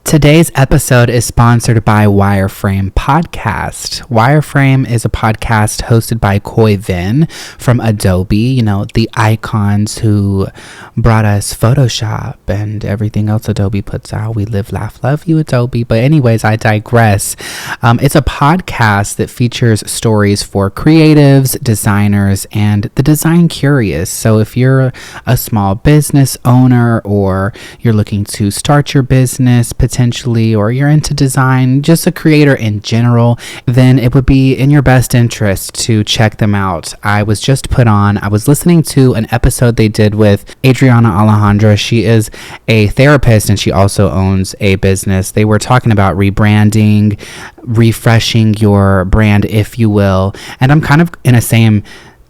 Today's episode is sponsored by Wireframe Podcast. Wireframe is a podcast hosted by Khoi Vinh from Adobe, the icons who brought us Photoshop and everything else Adobe puts out. We live, laugh, love you, Adobe. But anyways, I digress. It's a podcast that features stories for creatives, designers, and the design curious. So if you're a small business owner or you're looking to start your business, potentially, or you're into design, just a creator in general, then it would be in your best interest to check them out. I was listening to an episode they did with Adriana Alejandra. She is a therapist and she also owns a business. They were talking about rebranding, refreshing your brand, if you will. And I'm kind of in a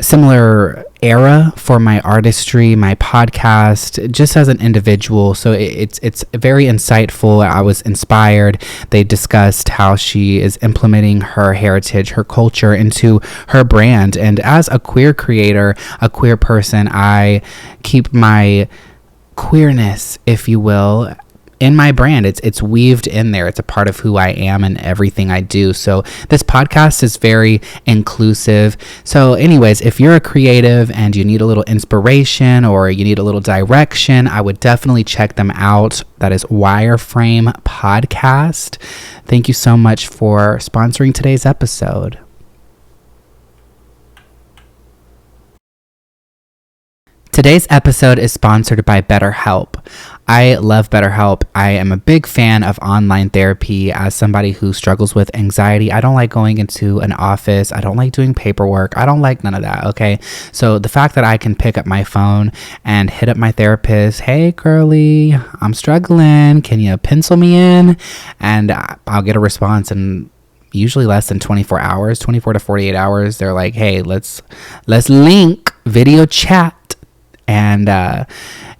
similar era for my artistry, my podcast, just as an individual. So it's very insightful. I was inspired. They discussed how she is implementing her heritage, her culture into her brand. And as a queer creator, a queer person, I keep my queerness, if you will, in my brand. It's weaved in there. It's a part of who I am and everything I do. So this podcast is very inclusive. So anyways, if you're a creative and you need a little inspiration or you need a little direction, I would definitely check them out. That is Wireframe Podcast. Thank you so much for sponsoring today's episode. Today's episode is sponsored by BetterHelp. I love BetterHelp. I am a big fan of online therapy. As somebody who struggles with anxiety, I don't like going into an office. I don't like doing paperwork. I don't like none of that, okay? So the fact that I can pick up my phone and hit up my therapist, hey, girly, I'm struggling. Can you pencil me in? And I'll get a response in usually less than 24 to 48 hours. They're like, hey, let's link video chat. And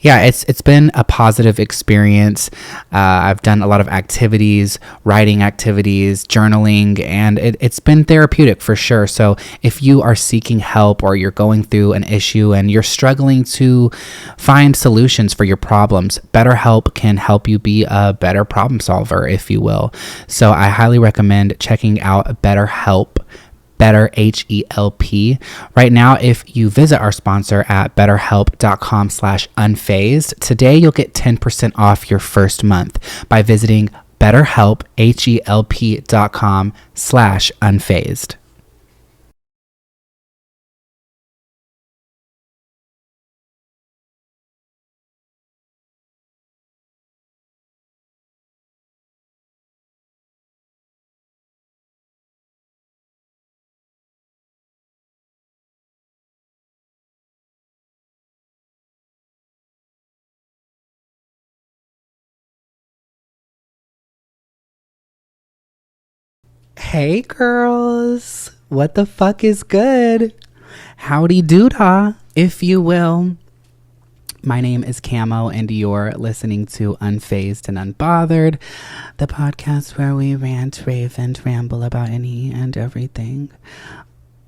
it's been a positive experience. I've done a lot of activities, writing activities, journaling, and it's been therapeutic for sure. So if you are seeking help or you're going through an issue and you're struggling to find solutions for your problems, BetterHelp can help you be a better problem solver, if you will. So I highly recommend checking out BetterHelp. Better HELP. Right now, if you visit our sponsor at betterhelp.com/unfazed, today you'll get 10% off your first month by visiting betterhelp.com/unfazed. Hey girls, what the fuck is good? Howdy doodah, if you will. My name is Camo and you're listening to Unfazed and Unbothered, the podcast where we rant, rave, and ramble about any and everything.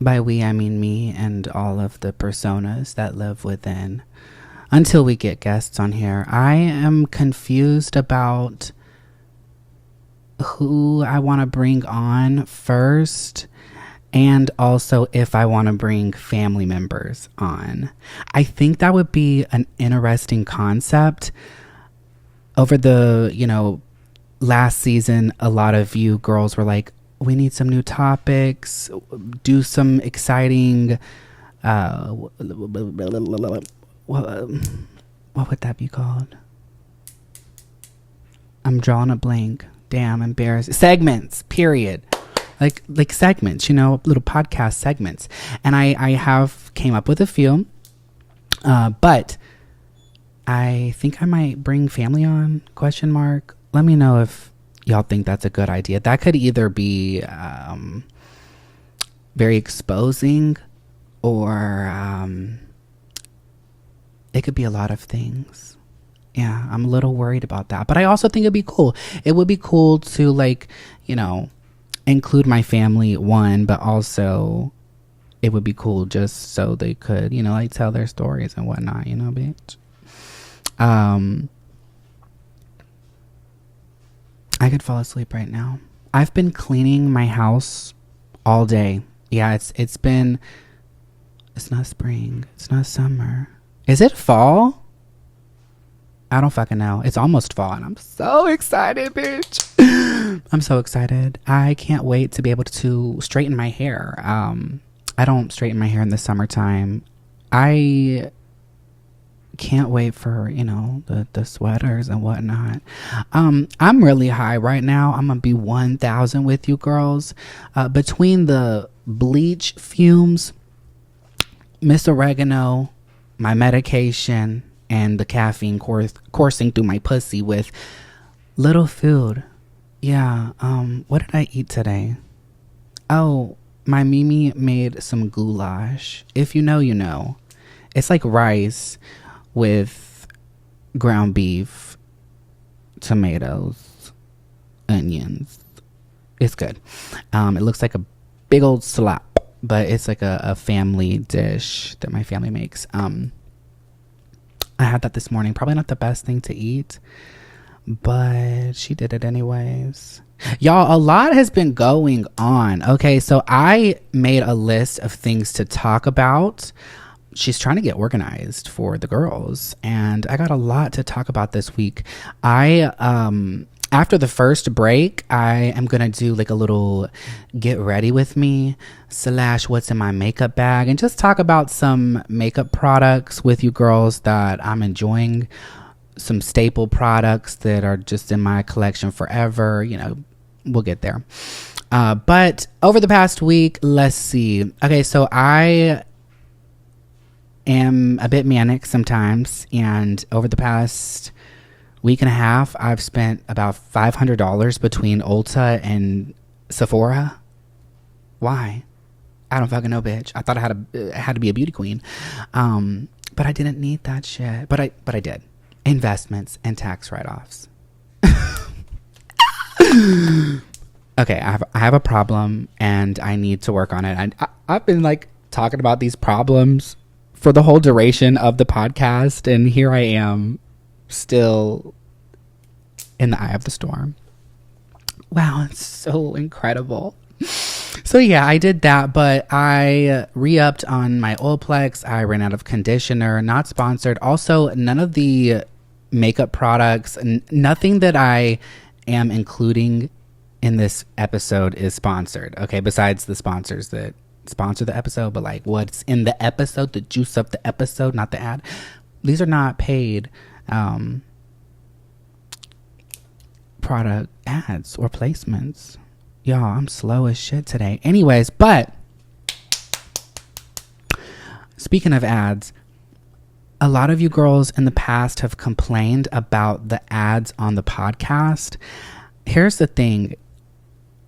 By we, I mean me and all of the personas that live within. Until we get guests on here, I am confused about who I want to bring on first, and also if I want to bring family members on. I think that would be an interesting concept. Over the, last season, a lot of you girls were like, we need some new topics, do some exciting, what would that be called? I'm drawing a blank. Damn, embarrassed. Segments, period. Like segments, little podcast segments. And I have came up with a few, but I think I might bring family on, ? Let me know if y'all think that's a good idea. That could either be very exposing or it could be a lot of things. Yeah, I'm a little worried about that. But I also think it'd be cool. It would be cool to include my family, one, but also it would be cool just so they could, tell their stories and whatnot, bitch. I could fall asleep right now. I've been cleaning my house all day. Yeah, it's not spring. It's not summer. Is it fall? I don't fucking know. It's almost fall and I'm so excited, bitch. I'm so excited. I can't wait to be able to straighten my hair. I don't straighten my hair in the summertime. I can't wait for, the sweaters and whatnot. I'm really high right now. I'm gonna be 1,000 with you girls. Between the bleach fumes, Miss Oregano, my medication, and the caffeine coursing through my pussy with little food. Yeah, what did I eat today? Oh, my Mimi made some goulash. If you know, you know. It's like rice with ground beef, tomatoes, onions. It's good. It looks like a big old slop, but it's like a family dish that my family makes. I had that this morning. Probably not the best thing to eat, but she did it anyways. Y'all, a lot has been going on. Okay, so I made a list of things to talk about. She's trying to get organized for the girls, and I got a lot to talk about this week. After the first break, I am gonna do like a little get ready with me / what's in my makeup bag, and just talk about some makeup products with you girls that I'm enjoying, some staple products that are just in my collection forever. We'll get there. But over the past week, let's see. Okay, so I am a bit manic sometimes, and over the past week and a half, I've spent about $500 between Ulta and Sephora. Why? I don't fucking know, bitch. I thought I had to be a beauty queen, but I didn't need that shit. But I did. Investments and tax write-offs. Okay, I have a problem and I need to work on it. I've been like talking about these problems for the whole duration of the podcast, and here I am still in the eye of the storm. Wow, it's so incredible. So yeah, I did that, but I re-upped on my Olaplex. I ran out of conditioner, not sponsored. Also, none of the makeup products, nothing that I am including in this episode is sponsored. Okay, besides the sponsors that sponsor the episode, but like what's in the episode, the juice of the episode, not the ad. These are not paid product ads or placements. Y'all, I'm slow as shit today. Anyways, but speaking of ads, a lot of you girls in the past have complained about the ads on the podcast. Here's the thing.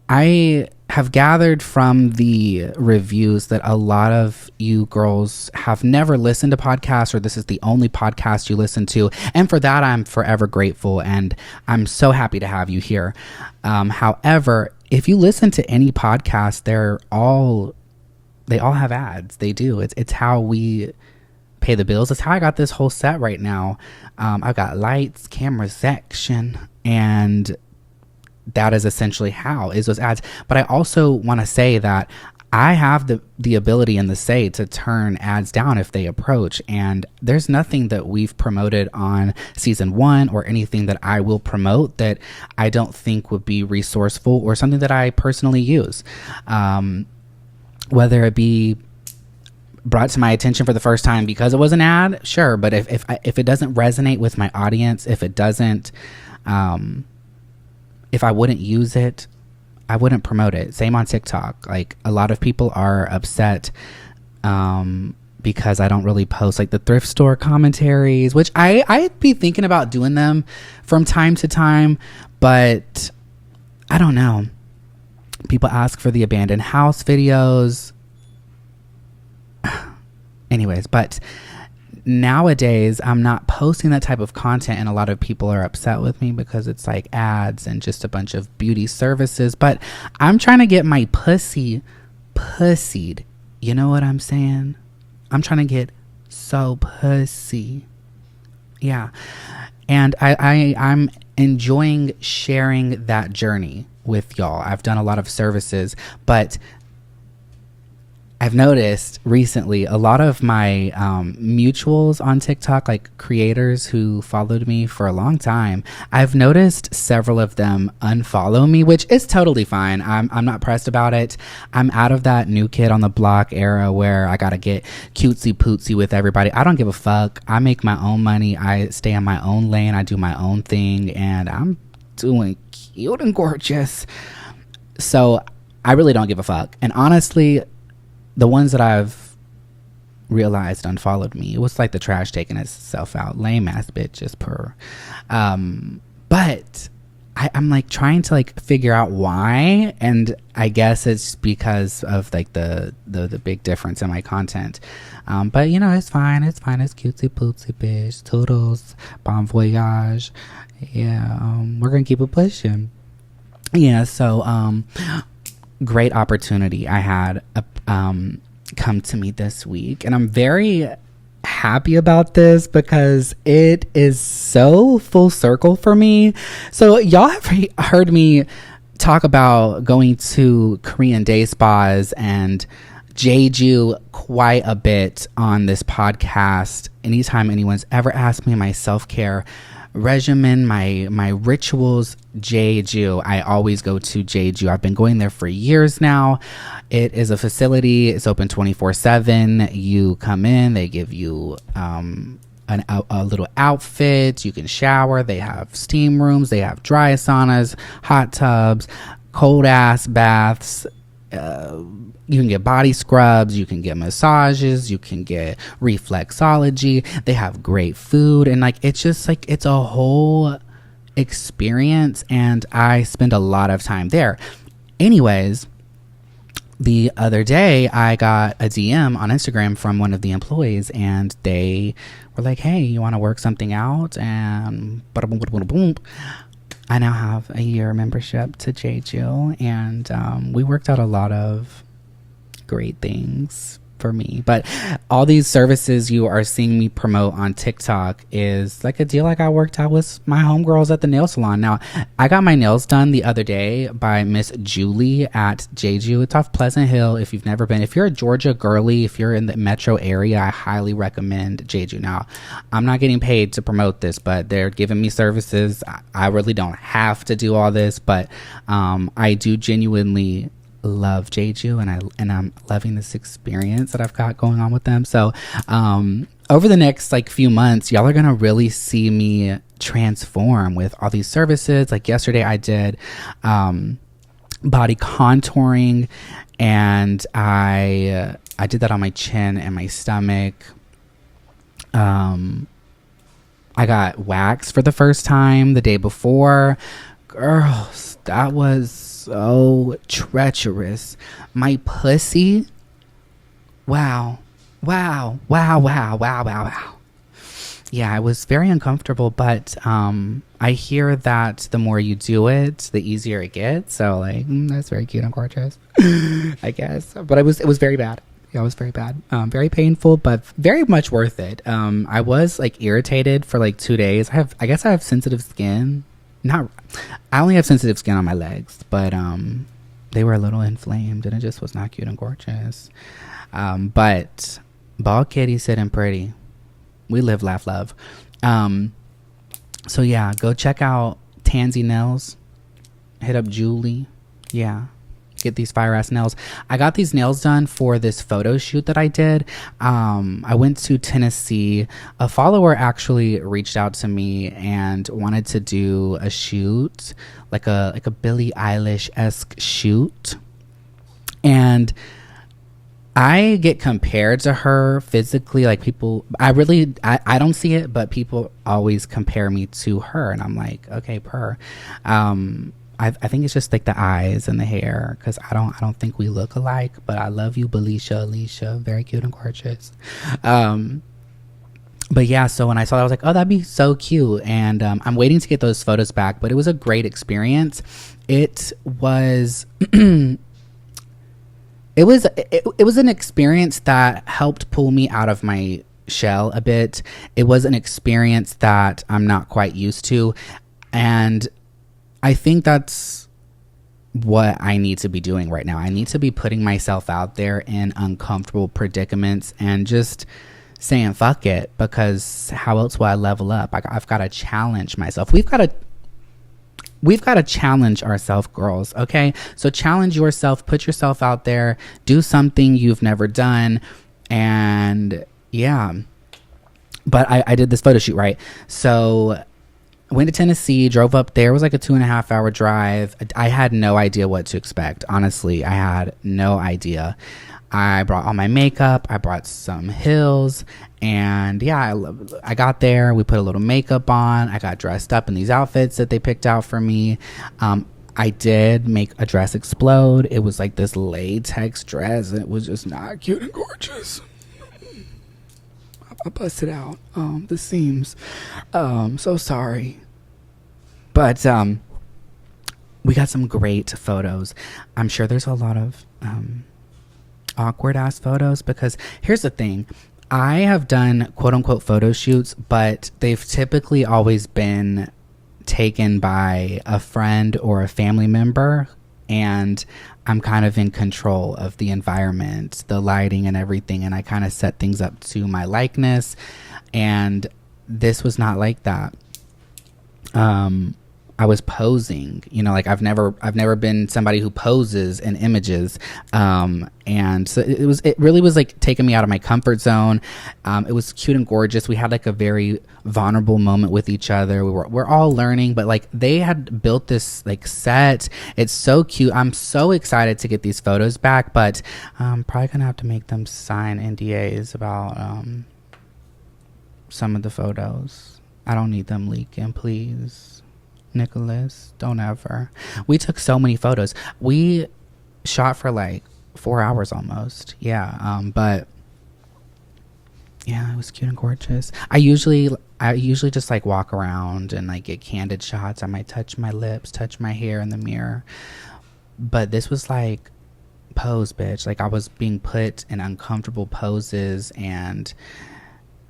I have gathered from the reviews that a lot of you girls have never listened to podcasts, or this is the only podcast you listen to. And for that, I'm forever grateful. And I'm so happy to have you here. However, if you listen to any podcast, they all have ads. They do. It's how we pay the bills. It's how I got this whole set right now. I've got lights, camera, section, and that is essentially how is those ads. But I also want to say that I have the ability and the say to turn ads down if they approach. And there's nothing that we've promoted on season 1 or anything that I will promote that I don't think would be resourceful or something that I personally use. Whether it be brought to my attention for the first time because it was an ad, sure. But if it doesn't resonate with my audience, if it doesn't, if I wouldn't use it, I wouldn't promote it. Same on TikTok. Like, a lot of people are upset because I don't really post like the thrift store commentaries, which I'd be thinking about doing them from time to time, but I don't know. People ask for the abandoned house videos. Anyways, but nowadays I'm not posting that type of content, and a lot of people are upset with me because it's like ads and just a bunch of beauty services. But I'm trying to get my pussied. You know what I'm saying? I'm trying to get so pussy. Yeah. And I'm enjoying sharing that journey with y'all. I've done a lot of services, but I've noticed recently a lot of my mutuals on TikTok, like creators who followed me for a long time, I've noticed several of them unfollow me, which is totally fine. I'm not pressed about it. I'm out of that new kid on the block era where I gotta get cutesy pootsy with everybody. I don't give a fuck. I make my own money. I stay in my own lane. I do my own thing, and I'm doing cute and gorgeous. So I really don't give a fuck. And honestly, the ones that I've realized unfollowed me, it was like the trash taking itself out. Lame ass bitches per. But I'm like trying to like figure out why, and I guess it's because of like the big difference in my content. But you know, it's fine. It's cutesy pootsy bitch. Toodles. Bon voyage. Yeah. We're gonna keep it pushing. Yeah. So great opportunity I had come to me this week, and I'm very happy about this because it is so full circle for me. So y'all have heard me talk about going to Korean day spas and Jeju quite a bit on this podcast. Anytime anyone's ever asked me my self-care regimen, my rituals, Jeju, I always go to Jeju. I've been going there for years now. It is a facility. It's open 24/7. You come in, they give you a little outfit. You can shower. They have steam rooms. They have dry saunas, hot tubs, cold ass baths. You can get body scrubs, you can get massages, you can get reflexology. They have great food, and like it's just like it's a whole experience, and I spend a lot of time there. Anyways, the other day I got a DM on Instagram from one of the employees, and they were like, hey, you want to work something out? And I now have a year membership to Jeju, and we worked out a lot of great things for me. But all these services you are seeing me promote on TikTok is like a deal I got worked out with my homegirls at the nail salon. Now, I got my nails done the other day by Miss Julie at Jeju. It's off Pleasant Hill. If you've never been, if you're a Georgia girly, if you're in the metro area, I highly recommend Jeju. Now, I'm not getting paid to promote this, but they're giving me services. I really don't have to do all this, but I do genuinely love Jeju, and I'm loving this experience that I've got going on with them. So over the next like few months, y'all are gonna really see me transform with all these services. Like yesterday I did body contouring, and I did that on my chin and my stomach. I got waxed for the first time the day before. Girls, that was so treacherous. My pussy, wow. Yeah, it was very uncomfortable, but I hear that the more you do it, the easier it gets. So like, that's very cute and gorgeous, I guess. But it was very bad. Yeah, it was very bad. Very painful, but very much worth it. I was like irritated for like 2 days. I guess I have sensitive skin. I only have sensitive skin on my legs, but they were a little inflamed, and it just was not cute and gorgeous. But bald kitty sitting pretty. We live, laugh, love. So yeah, go check out Tansy Nails. Hit up Julie. Yeah. Get these fire ass nails. I got these nails done for this photo shoot that I did. I went to Tennessee. A follower actually reached out to me and wanted to do a shoot, like a Billie Eilish-esque shoot. And I get compared to her physically, like people, I don't see it, but people always compare me to her, and I'm like, okay, I think it's just like the eyes and the hair, because I don't think we look alike, but I love you, Alicia, very cute and gorgeous. But yeah, so when I saw that, I was like, oh, that'd be so cute. And I'm waiting to get those photos back, but it was a great experience. It was it was an experience that helped pull me out of my shell a bit. It was an experience that I'm not quite used to. And I think that's what I need to be doing right now. I need to be putting myself out there in uncomfortable predicaments and just saying fuck it, because how else will I level up? I've got to challenge myself. We've got to challenge ourselves, girls. Okay, so challenge yourself, put yourself out there, do something you've never done. And yeah, but I did this photo shoot, right? So went to Tennessee, drove up there. It was like a 2.5 hour drive. I had no idea what to expect. Honestly, I had no idea. I brought all my makeup. I brought some heels. And yeah, I got there. We put a little makeup on. I got dressed up in these outfits that they picked out for me. I did make a dress explode. It was like this latex dress. It was just not cute and gorgeous. I busted out the seams. So sorry. But we got some great photos. I'm sure there's a lot of awkward ass photos, because here's the thing. I have done quote unquote photo shoots, but they've typically always been taken by a friend or a family member, and I'm kind of in control of the environment, the lighting and everything, and I kind of set things up to my likeness. And this was not like that. I was posing, you know, like I've never been somebody who poses in images. And so it really was like taking me out of my comfort zone. It was cute and gorgeous. We had like a very vulnerable moment with each other. We're all learning, but like they had built this like set. It's so cute. I'm so excited to get these photos back, but I'm probably gonna have to make them sign NDAs about some of the photos. I don't need them leaking, please. Nicholas, don't ever. We took so many photos. We shot for like 4 hours almost. Yeah. But yeah, it was cute and gorgeous. I usually just like walk around and like get candid shots. I might touch my lips, touch my hair in the mirror. But this was like pose, bitch. Like I was being put in uncomfortable poses, and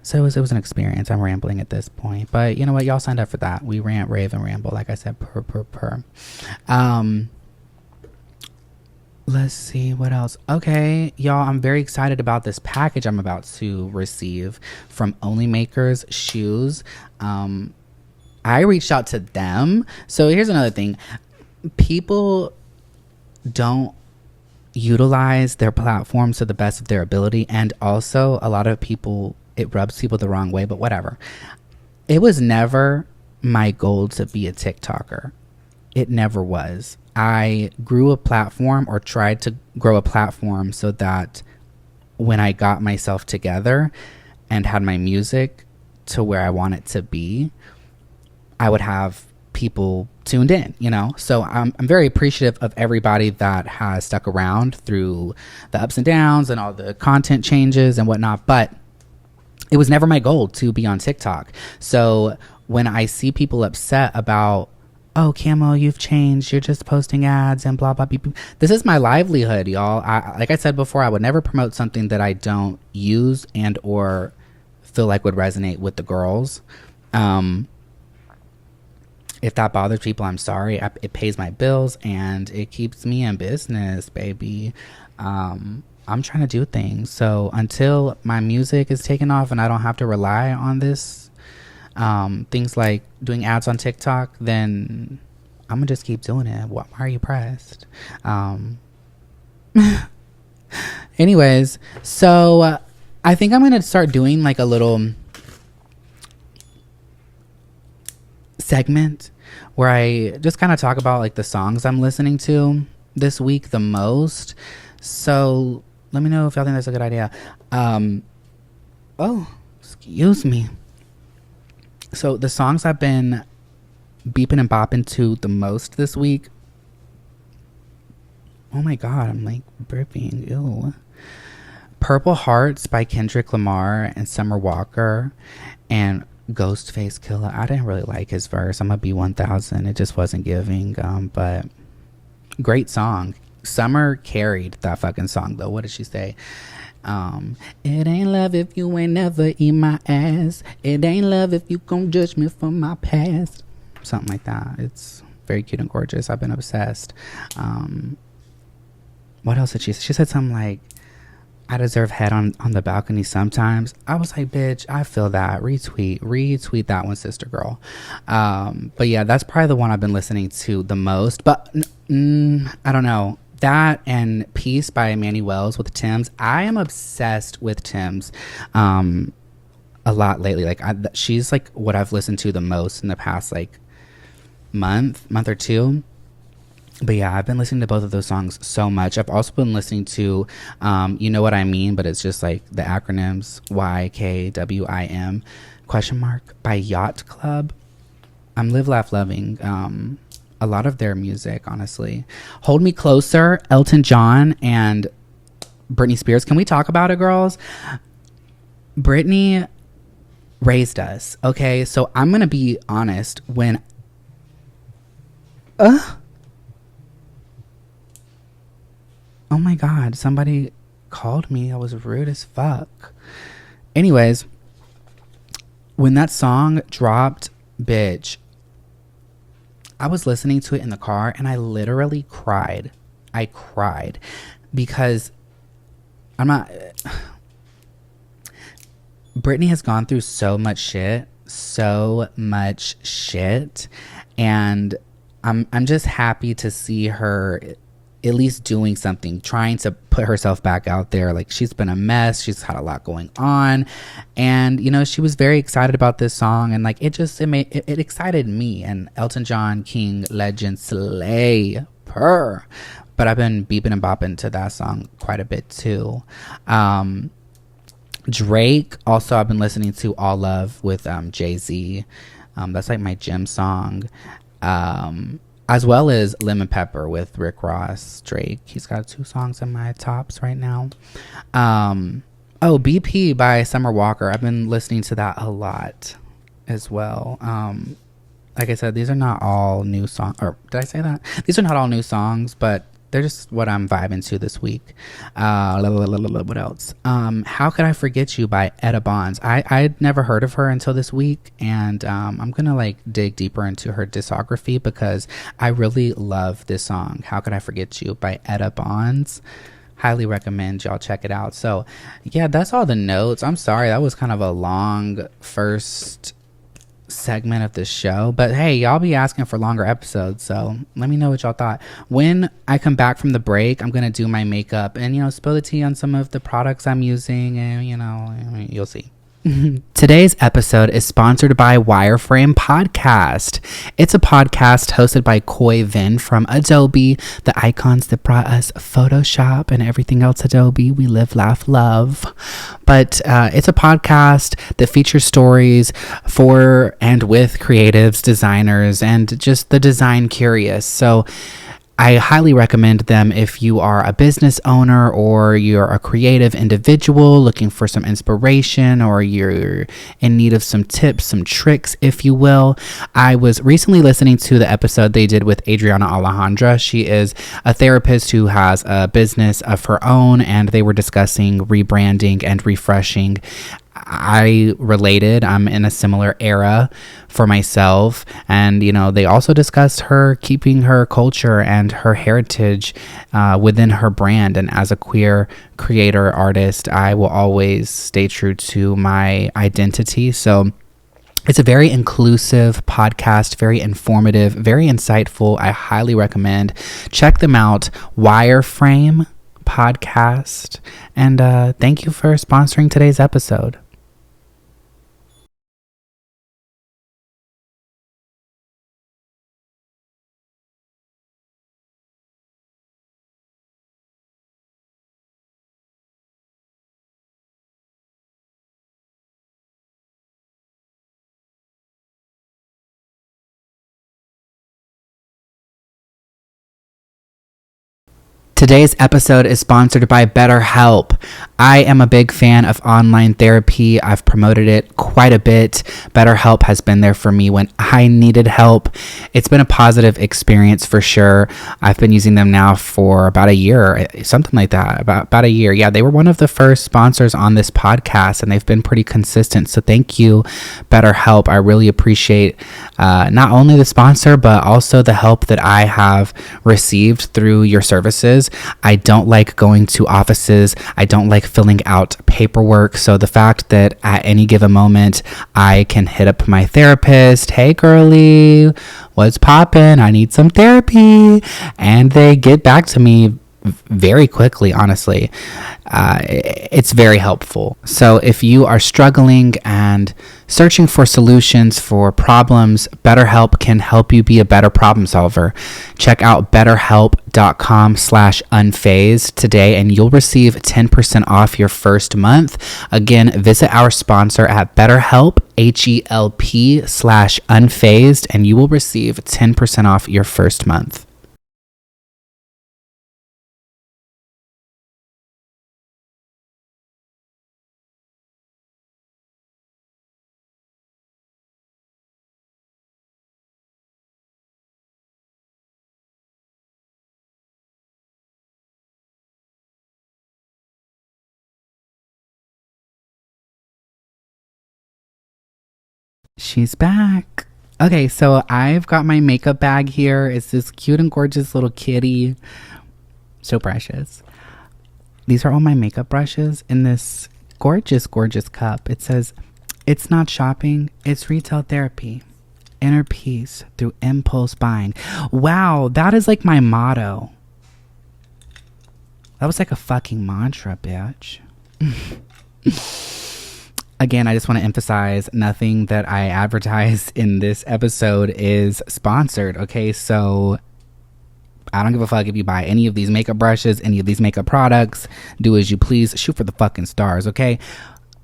so it was an experience. I'm rambling at this point, but you know what? Y'all signed up for that. We rant, rave, and ramble. Like I said, per. Let's see what else. Okay, y'all, I'm very excited about this package I'm about to receive from Only Makers Shoes. I reached out to them. So here's another thing. People don't utilize their platforms to the best of their ability, and also a lot of people, it rubs people the wrong way, but whatever. It was never my goal to be a TikToker. It never was. I grew a platform, or tried to grow a platform, so that when I got myself together and had my music to where I want it to be, I would have people tuned in, you know? So I'm very appreciative of everybody that has stuck around through the ups and downs and all the content changes and whatnot, but it was never my goal to be on TikTok. So when I see people upset about, oh, Camo, you've changed, you're just posting ads and blah, blah, blah, blah. This is my livelihood, y'all. Like I said before, I would never promote something that I don't use and or feel like would resonate with the girls. If that bothers people, I'm sorry. It pays my bills and it keeps me in business, baby. I'm trying to do things. So until my music is taken off and I don't have to rely on this, things like doing ads on TikTok, then I'm gonna just keep doing it. Why are you pressed? Anyways, so I think I'm gonna start doing like a little segment where I just kind of talk about like the songs I'm listening to this week the most. So let me know if y'all think that's a good idea. Oh, excuse me. So the songs I've been beeping and bopping to the most this week. Oh my God, I'm like burping. Ew. Purple Hearts by Kendrick Lamar and Summer Walker and Ghostface Killah. I didn't really like his verse. I'm a B1000. It just wasn't giving. But great song. Summer carried that fucking song though. What did she say? It ain't love if you ain't never eat my ass. It ain't love if you gon' judge me for my past. something like that. It's very cute and gorgeous. I've been obsessed. What else did she said something like, I deserve head on the balcony sometimes. I was like, bitch, I feel that. Retweet that one, sister girl. But yeah, that's probably the one I've been listening to the most. But I don't know. That and Peace by Manny Wells with Tim's. I am obsessed with Tim's a lot lately. Like she's like what I've listened to the most in the past like month or two. But yeah, I've been listening to both of those songs so much. I've also been listening to You Know What I Mean, but it's just like the acronyms YKWIM question mark by Yacht Club. I'm Live Laugh Loving a lot of their music, honestly. Hold Me Closer, Elton John and Britney Spears. Can we talk about it, girls? Britney raised us, okay? So I'm gonna be honest. When oh my god, somebody called me. I was rude as fuck. Anyways, when that song dropped, bitch, I was listening to it in the car and I literally cried. I cried because I'm not. Britney has gone through so much shit, and I'm just happy to see her at least doing something, trying to put herself back out there. Like, she's been a mess. She's had a lot going on. And, you know, she was very excited about this song. And, like, it excited me. And Elton John, King, Legend, Slay, Purr. But I've been beeping and bopping to that song quite a bit, too. Drake, also, I've been listening to All Love with Jay-Z. That's, like, my gym song. As well as Lemon Pepper with Rick Ross. Drake, he's got 2 songs in my tops right now. BP by Summer Walker. I've been listening to that a lot as well. Like I said, these are not all new songs. Or did I say that? These are not all new songs, but they're just what I'm vibing to this week. What else? How Could I Forget You by Etta Bonds. I'd never heard of her until this week, and I'm gonna like dig deeper into her discography because I really love this song, How Could I Forget You by Etta Bonds. Highly recommend y'all check it out. So yeah, that's all the notes. I'm sorry, that was kind of a long first segment of the show, but hey, y'all be asking for longer episodes, so let me know what y'all thought. When I come back from the break, I'm gonna do my makeup and, you know, spill the tea on some of the products I'm using, and, you know, you'll see. Today's episode is sponsored by Wireframe Podcast. It's a podcast hosted by Khoi Vinh from Adobe, the icons that brought us Photoshop and everything else Adobe. We live, laugh, love. But it's a podcast that features stories for and with creatives, designers, and just the design curious. So I highly recommend them if you are a business owner or you're a creative individual looking for some inspiration, or you're in need of some tips, some tricks, if you will. I was recently listening to the episode they did with Adriana Alejandra. She is a therapist who has a business of her own, and they were discussing rebranding and refreshing. I related. I'm in a similar era for myself. And, you know, they also discussed her keeping her culture and her heritage within her brand. And as a queer creator artist, I will always stay true to my identity. So it's a very inclusive podcast, very informative, very insightful. I highly recommend. Check them out. Wireframe Podcast. And thank you for sponsoring today's episode. Today's episode is sponsored by BetterHelp. I am a big fan of online therapy. I've promoted it quite a bit. BetterHelp has been there for me when I needed help. It's been a positive experience for sure. I've been using them now for about a year, something like that, about a year. Yeah, they were one of the first sponsors on this podcast, and they've been pretty consistent. So thank you, BetterHelp. I really appreciate not only the sponsor, but also the help that I have received through your services. I don't like going to offices. I don't like filling out paperwork. So the fact that at any given moment, I can hit up my therapist, hey girly, what's poppin'? I need some therapy. And they get back to me very quickly, honestly. It's very helpful. So if you are struggling and searching for solutions for problems, BetterHelp can help you be a better problem solver. Check out betterhelp.com/unfazed today and you'll receive 10% off your first month. Again, visit our sponsor at BetterHelp, HELP/unfazed, and you will receive 10% off your first month. She's back. Okay, so I've got my makeup bag here. It's this cute and gorgeous little kitty. So precious. These are all my makeup brushes in this gorgeous, gorgeous cup. It says, "It's not shopping, it's retail therapy. Inner peace through impulse buying." Wow, that is like my motto. That was like a fucking mantra, bitch. Again, I just want to emphasize nothing that I advertise in this episode is sponsored, okay? So I don't give a fuck if you buy any of these makeup brushes, any of these makeup products. Do as you please. Shoot for the fucking stars, okay?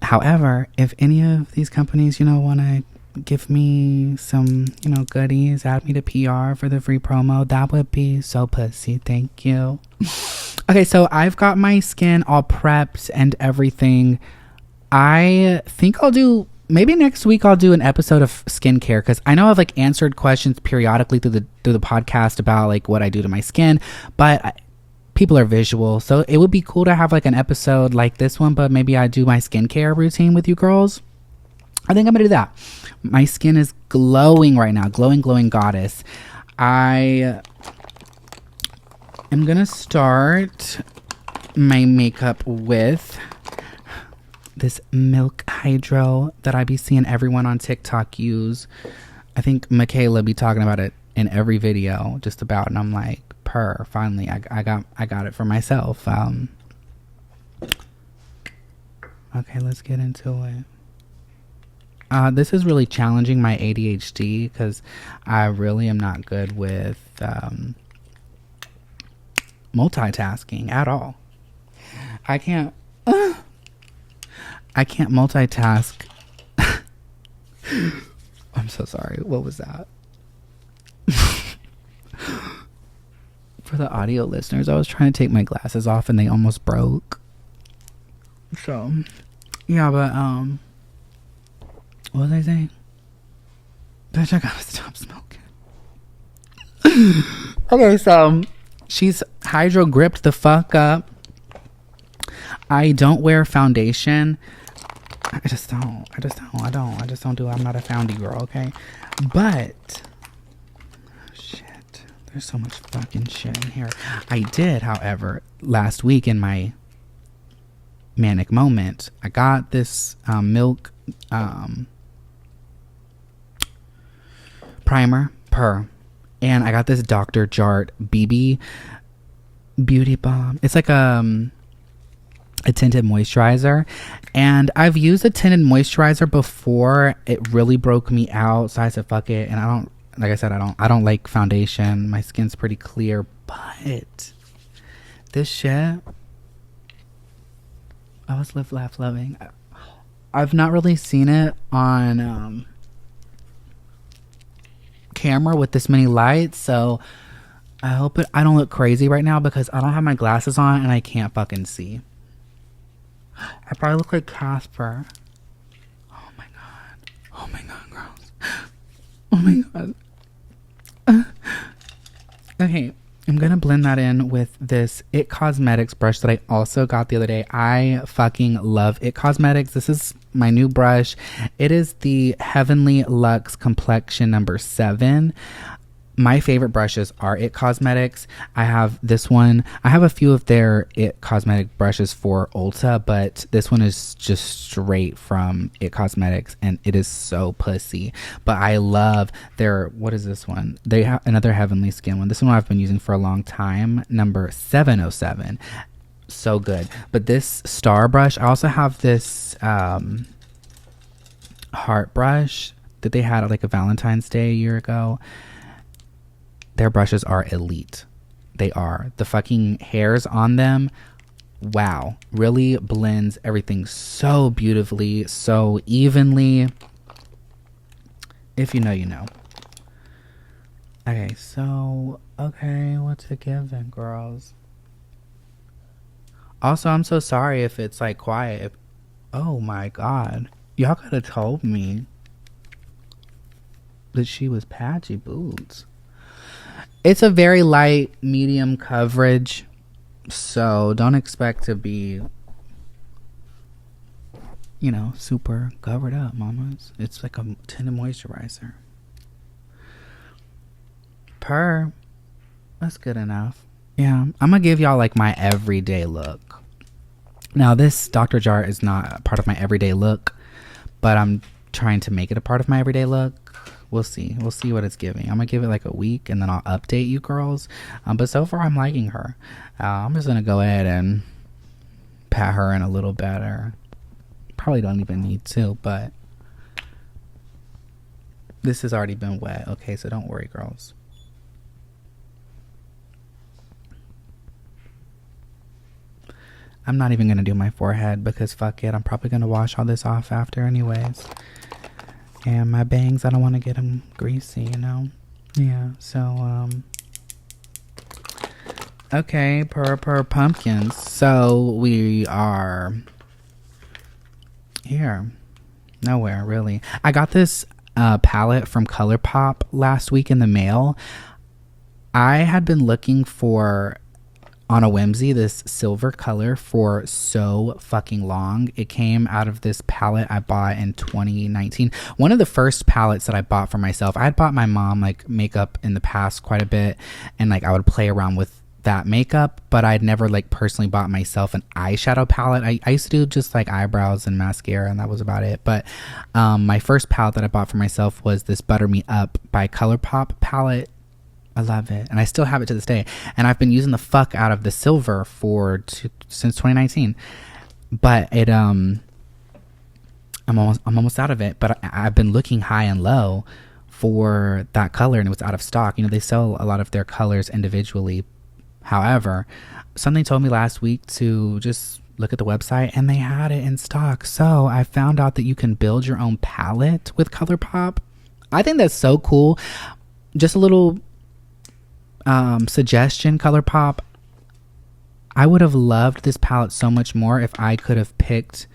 However, if any of these companies, want to give me some, goodies, add me to PR for the free promo, that would be so pussy. Thank you. Okay, so I've got my skin all prepped and everything. I think maybe next week I'll do an episode of skincare, because I know I've like answered questions periodically through the podcast about like what I do to my skin, but people are visual, so it would be cool to have like an episode like this one, but maybe I do my skincare routine with you girls. I think I'm gonna do that. My skin is glowing right now, glowing goddess. I am gonna start my makeup with this Milk Hydro that I be seeing everyone on TikTok use. I think Michaela be talking about it in every video just about, and I'm like, finally I got it for myself. Okay, let's get into it. This is really challenging my ADHD because I really am not good with multitasking at all. I can't multitask. I'm so sorry. What was that? For the audio listeners, I was trying to take my glasses off and they almost broke. So, yeah, but what was I saying? Bitch, I gotta stop smoking. Okay, so she's hydro gripped the fuck up. I don't wear foundation. I just don't do it. I'm not a foundy girl, okay? But shit, there's so much fucking shit in here. I did, however, last week in my manic moment, I got this Milk primer, and I got this Dr. Jart BB Beauty Balm. It's like a tinted moisturizer, and I've used a tinted moisturizer before. It really broke me out, so I said fuck it. And I don't like foundation. My skin's pretty clear, but this shit, I was live laugh loving. I've not really seen it on camera with this many lights, so I hope I don't look crazy right now because I don't have my glasses on and I can't fucking see. I probably look like Casper. Oh my god. Oh my god, girls. Oh my god. Okay, I'm gonna blend that in with this It Cosmetics brush that I also got the other day. I fucking love It Cosmetics. This is my new brush. It is the Heavenly Luxe Complexion number 7. My favorite brushes are It Cosmetics. I have this one. I have a few of their It Cosmetic brushes for Ulta, but this one is just straight from It Cosmetics, and it is so pussy. But I love their, what is this one? They have another Heavenly Skin one. This one I've been using for a long time, number 707. So good. But this star brush, I also have this heart brush that they had at like a Valentine's Day a year ago. Their brushes are elite. They are. The fucking hairs on them, wow, really blends everything so beautifully, so evenly. If you know, you know. Okay, so, okay, what's it giving, girls? Also, I'm so sorry if it's like quiet. Oh my god. Y'all could have told me that she was patchy boots. It's a very light, medium coverage, so don't expect to be, you know, super covered up, mamas. It's like a tinted moisturizer. That's good enough. Yeah, I'm gonna give y'all like my everyday look. Now, this Dr. Jar is not a part of my everyday look, but I'm trying to make it a part of my everyday look. We'll see what it's giving. I'm gonna give it like a week and then I'll update you girls, but so far I'm liking her. I'm just gonna go ahead and pat her in a little better. Probably don't even need to, but this has already been wet. Okay, so don't worry, girls. I'm not even gonna do my forehead because fuck it, I'm probably gonna wash all this off after anyways. And my bangs, I don't want to get them greasy, you know? Yeah, so, okay, per pumpkins. So, we are here. Nowhere, really. I got this palette from ColourPop last week in the mail. I had been looking for, on a whimsy, this silver color for so fucking long. It came out of this palette I bought in 2019. One of the first palettes that I bought for myself. I had bought my mom like makeup in the past quite a bit, and like I would play around with that makeup, but I'd never like personally bought myself an eyeshadow palette. I used to do just like eyebrows and mascara, and that was about it. But my first palette that I bought for myself was this Butter Me Up by ColourPop palette. I love it, and I still have it to this day. And I've been using the fuck out of the silver since 2019. But it I'm almost out of it. But I've been looking high and low for that color, and it was out of stock. You know, they sell a lot of their colors individually. However, something told me last week to just look at the website, and they had it in stock. So I found out that you can build your own palette with ColourPop. I think that's so cool. Just a little suggestion, ColourPop. I would have loved this palette so much more if I could have picked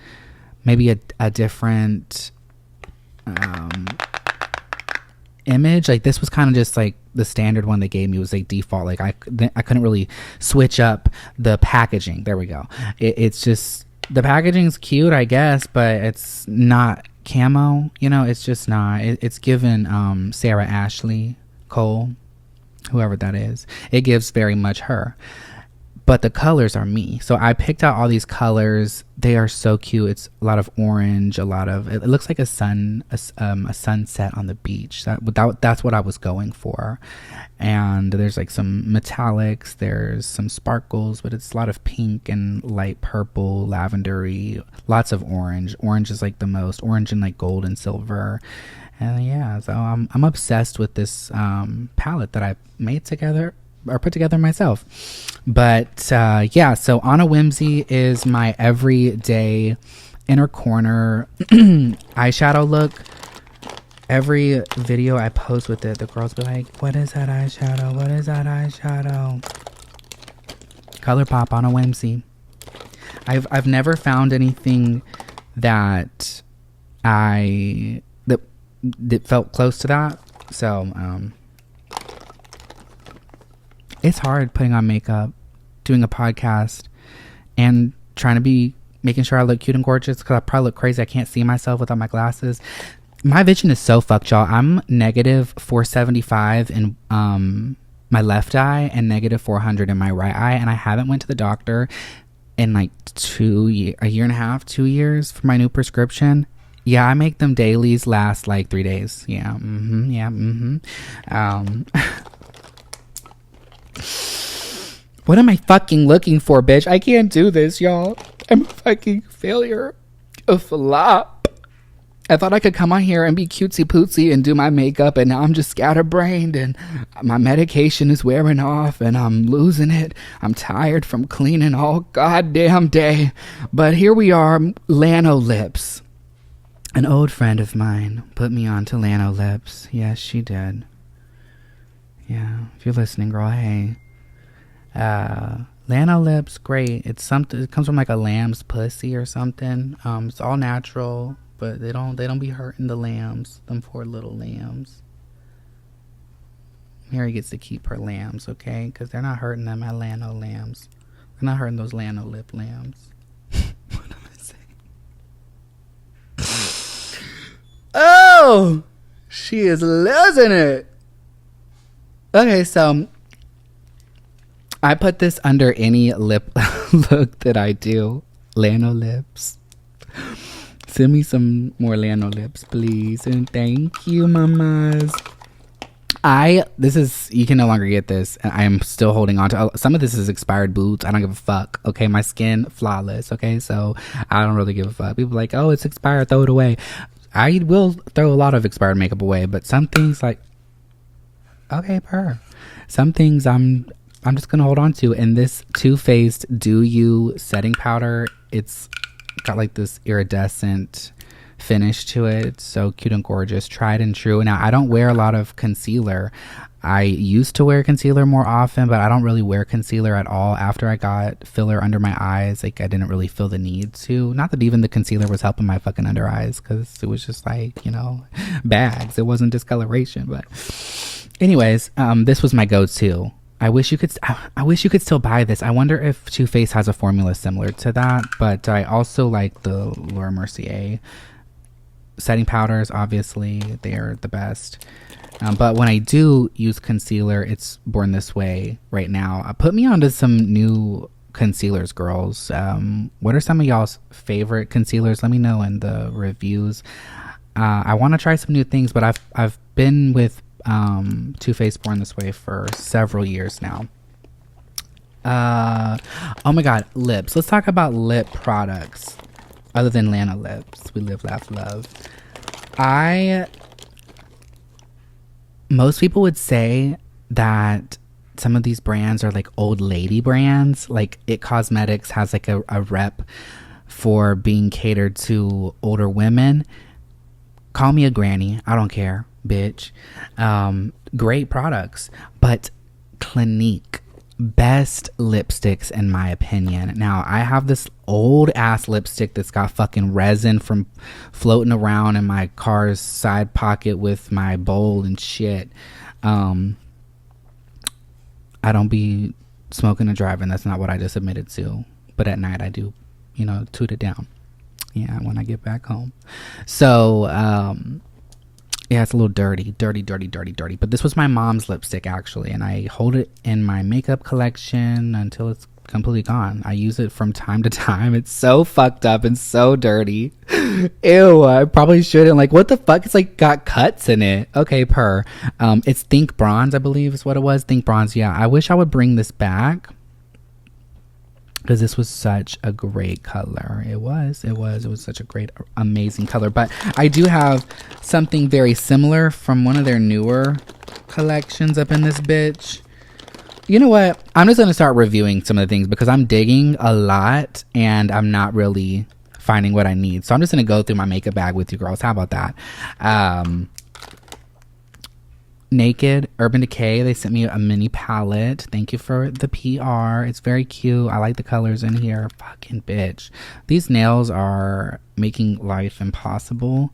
maybe a different image. Like this was kind of just like the standard one they gave me was like default. Like I couldn't really switch up the packaging. There we go. It's just the packaging's cute, I guess, but it's not camo. You know, it's just not. It's given Sarah Ashley Cole, whoever that is, it gives very much her, but the colors are me. So I picked out all these colors. They are so cute. It's a lot of orange, it looks like a sunset on the beach. That's what I was going for. And there's like some metallics, there's some sparkles, but it's a lot of pink and light purple, lavendery, lots of orange. Orange is like the most, orange and like gold and silver. And yeah, so I'm obsessed with this palette that I made together or put together myself. But yeah, so On a Whimsy is my everyday inner corner eyeshadow look. Every video I post with it, the girls be like, what is that eyeshadow? What is that eyeshadow? ColourPop on a whimsy. I've never found anything that that felt close to that. So it's hard putting on makeup, doing a podcast, and trying to be making sure I look cute and gorgeous, because I probably look crazy. I can't see myself without my glasses. My vision is so fucked, y'all. I'm negative 475 in my left eye and negative 400 in my right eye, and I haven't went to the doctor in like a year and a half, 2 years for my new prescription. Yeah, I make them dailies last like 3 days. Yeah, What am I fucking looking for, bitch? I can't do this, y'all. I'm a fucking failure. A flop. I thought I could come on here and be cutesy pootsy and do my makeup, and now I'm just scatterbrained, and my medication is wearing off, and I'm losing it. I'm tired from cleaning all goddamn day. But here we are, Lanolips. An old friend of mine put me on to Lanolips. Yes, she did. Yeah, if you're listening, girl, hey. Lanolips, great. It's something. It comes from like a lamb's pussy or something. It's all natural, but they don't be hurting the lambs. Them poor little lambs. Mary gets to keep her lambs, okay? Because they're not hurting them at Lano lambs. They're not hurting those Lanolip lambs. What am I saying? Oh, she is losing it. Okay, so I put this under any lip look that I do. Lanolips. Send me some more Lanolips, please. And thank you, mamas. You can no longer get this. And I am still holding on to, some of this is expired boots. I don't give a fuck. Okay, my skin, flawless. Okay, so I don't really give a fuck. People are like, oh, it's expired, throw it away. I will throw a lot of expired makeup away, but some things like, okay, some things I'm just gonna hold on to. And this Too Faced Do You setting powder, it's got like this iridescent finish to it. It's so cute and gorgeous, tried and true. Now, I don't wear a lot of concealer. I used to wear concealer more often, but I don't really wear concealer at all. After I got filler under my eyes, like I didn't really feel the need to. Not that even the concealer was helping my fucking under eyes, because it was just like, bags. It wasn't discoloration. But anyways, this was my go-to. I wish you could still buy this. I wonder if Too Faced has a formula similar to that. But I also like the Laura Mercier setting powders. Obviously, they're the best. But when I do use concealer, it's Born This Way right now. Put me onto some new concealers, girls. What are some of y'all's favorite concealers? Let me know in the reviews. I want to try some new things, but I've been with Too Faced Born This Way for several years now. Oh my god, lips. Let's talk about lip products other than Lanolips. We live, laugh, love. Most people would say that some of these brands are like old lady brands. Like It Cosmetics has like a rep for being catered to older women. Call me a granny, I don't care, bitch. Great products, but Clinique, best lipsticks in my opinion. Now, I have this old ass lipstick that's got fucking resin from floating around in my car's side pocket with my bowl and shit. I don't be smoking and driving. That's not what I just admitted to. But at night I do, toot it down. Yeah, when I get back home. So, yeah, it's a little dirty. But this was my mom's lipstick, actually. And I hold it in my makeup collection until it's completely gone. I use it from time to time. It's so fucked up and so dirty. Ew, I probably shouldn't. Like, what the fuck? It's like got cuts in it. Okay, it's Think Bronze, I believe is what it was. Think Bronze, yeah. I wish I would bring this back, because this was such a great color. It was such a great, amazing color. But I do have something very similar from one of their newer collections up in this bitch. You know what? I'm just going to start reviewing some of the things, because I'm digging a lot and I'm not really finding what I need. So I'm just going to go through my makeup bag with you girls. How about that? Naked Urban Decay, they sent me a mini palette. Thank you for the PR. It's very cute. I like the colors in here. Fucking bitch, these nails are making life impossible.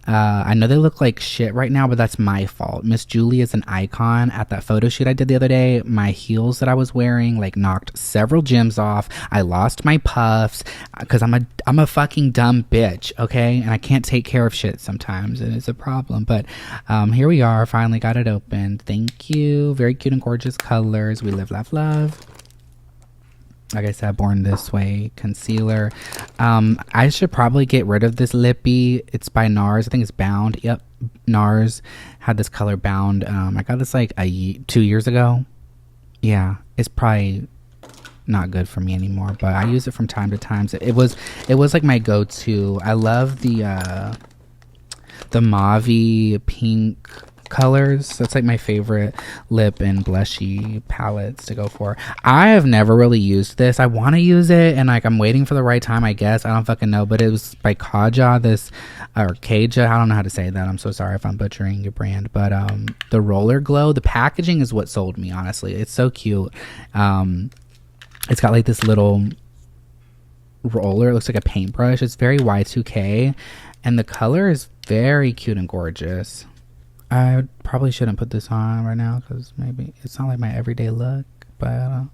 I know they look like shit right now, but that's my fault. Miss Julie is an icon. At that photo shoot I did the other day, my heels that I was wearing like knocked several gems off. I lost my puffs because I'm a fucking dumb bitch, okay? And I can't take care of shit sometimes, and it's a problem. But here we are, finally got it open. Thank you. Very cute and gorgeous colors. We live, laugh, love. Like I said, Born This Way concealer. I should probably get rid of this lippy. It's by NARS. I think it's Bound. Yep, NARS had this color Bound. I got this like 2 years ago. Yeah, it's probably not good for me anymore, but I use it from time to time. So it was like my go-to. I love the mauve pink colors. That's like my favorite lip and blushy palettes to go for. I have never really used this. I want to use it, and like I'm waiting for the right time, I guess. I don't fucking know, but it was by Kaja, or Kaja, I don't know how to say that. I'm so sorry if I'm butchering your brand, but the Roller Glow, the packaging is what sold me, honestly. It's so cute. It's got like this little roller. It looks like a paintbrush. It's very Y2K, and the color is very cute and gorgeous. I probably shouldn't put this on right now because maybe it's not like my everyday look, but I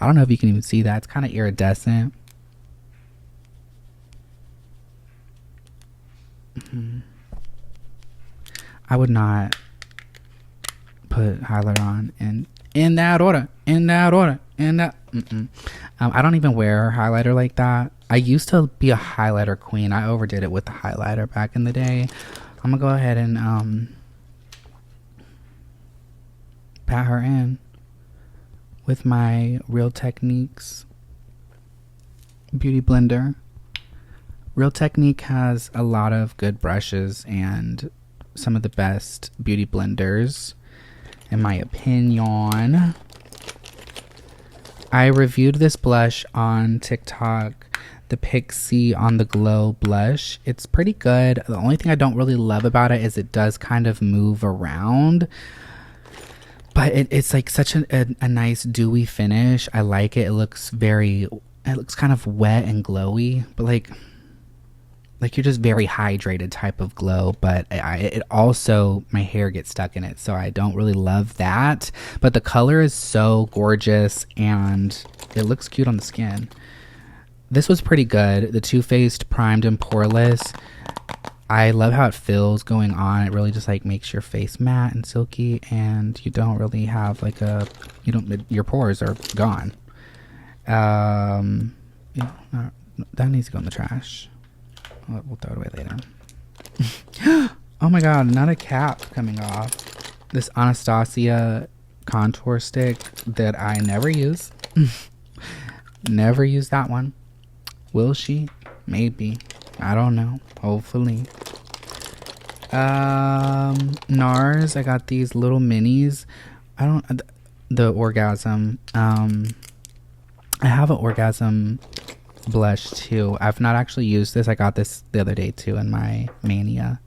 don't know if you can even see that. It's kind of iridescent. I would not put highlighter on in that order. I don't even wear highlighter like that. I used to be a highlighter queen. I overdid it with the highlighter back in the day. I'm gonna go ahead and pat her in with my Real Techniques beauty blender. Real Technique has a lot of good brushes and some of the best beauty blenders, in my opinion. I reviewed this blush on TikTok, the Pixie On The Glow blush. It's pretty good. The only thing I don't really love about it is it does kind of move around, but it's like such a nice dewy finish. I like it. It looks kind of wet and glowy, but like you're just very hydrated type of glow. But it also, my hair gets stuck in it, so I don't really love that. But the color is so gorgeous and it looks cute on the skin. This was pretty good. The Too Faced Primed and Poreless. I love how it feels going on. It really just like makes your face matte and silky, and you don't really have like your pores are gone. That needs to go in the trash. We'll throw it away later. Oh my god, not a cap coming off. This Anastasia contour stick that I never use. Never use that one. Will she? Maybe. I don't know. Hopefully. NARS. I got these little minis. The Orgasm. I have an Orgasm blush too. I've not actually used this. I got this the other day too in my Mania.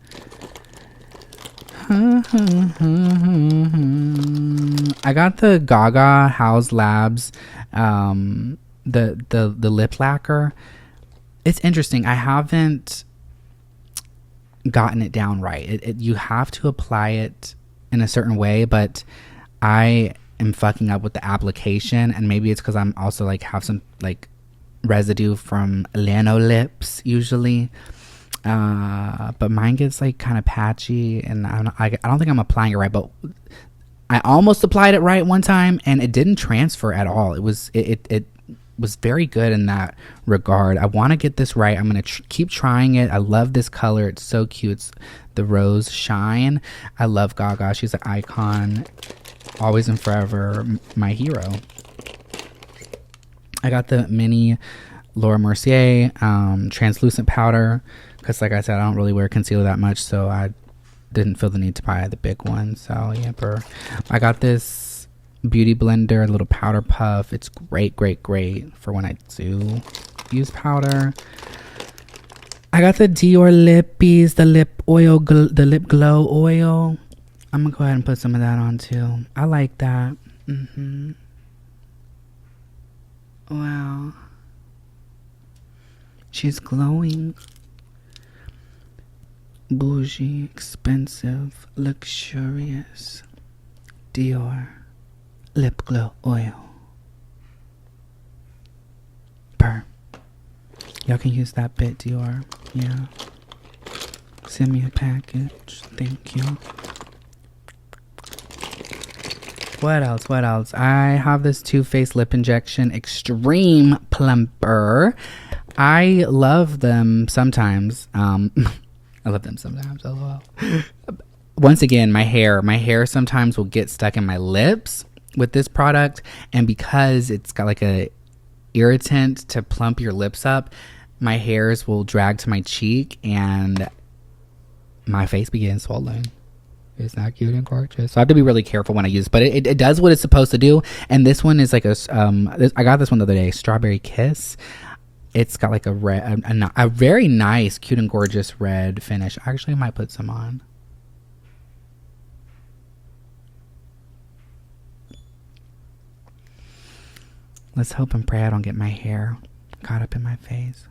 I got the Gaga House Labs the lip lacquer. It's interesting. I haven't gotten it down right. You have to apply it in a certain way, but I am fucking up with the application, and maybe it's because I'm also like have some like residue from Lanolips usually, but mine gets like kind of patchy, and I don't think I'm applying it right. But I almost applied it right one time, and it didn't transfer at all. It was very good in that regard. I want to get this right. I'm going to keep trying it. I love this color. It's so cute. It's the Rose Shine. I love Gaga. She's an icon. Always and forever my hero. I got the mini Laura Mercier translucent powder because, like I said, I don't really wear concealer that much, so I didn't feel the need to buy the big one. So yeah, I got this beauty blender, a little powder puff. It's great for when I do use powder. I got the Dior Lippies, the lip glow oil. I'm gonna go ahead and put some of that on too. I like that. Wow. She's glowing. Bougie, expensive, luxurious. Dior lip glow oil. Purr. Y'all can use that bit, Dior. Yeah. Send me a package. Thank you. What else? What else? I have this Too Faced Lip Injection Extreme Plumper. I love them sometimes. I love them sometimes. LOL. Once again, my hair sometimes will get stuck in my lips with this product, and because it's got like a irritant to plump your lips up, my hairs will drag to my cheek and my face begins swelling. It's not cute and gorgeous. So I have to be really careful when I use it, but it does what it's supposed to do. And this one is like I got this one the other day, Strawberry Kiss. It's got like a red, a very nice, cute and gorgeous red finish. Actually, I might put some on. Let's hope and pray I don't get my hair caught up in my face.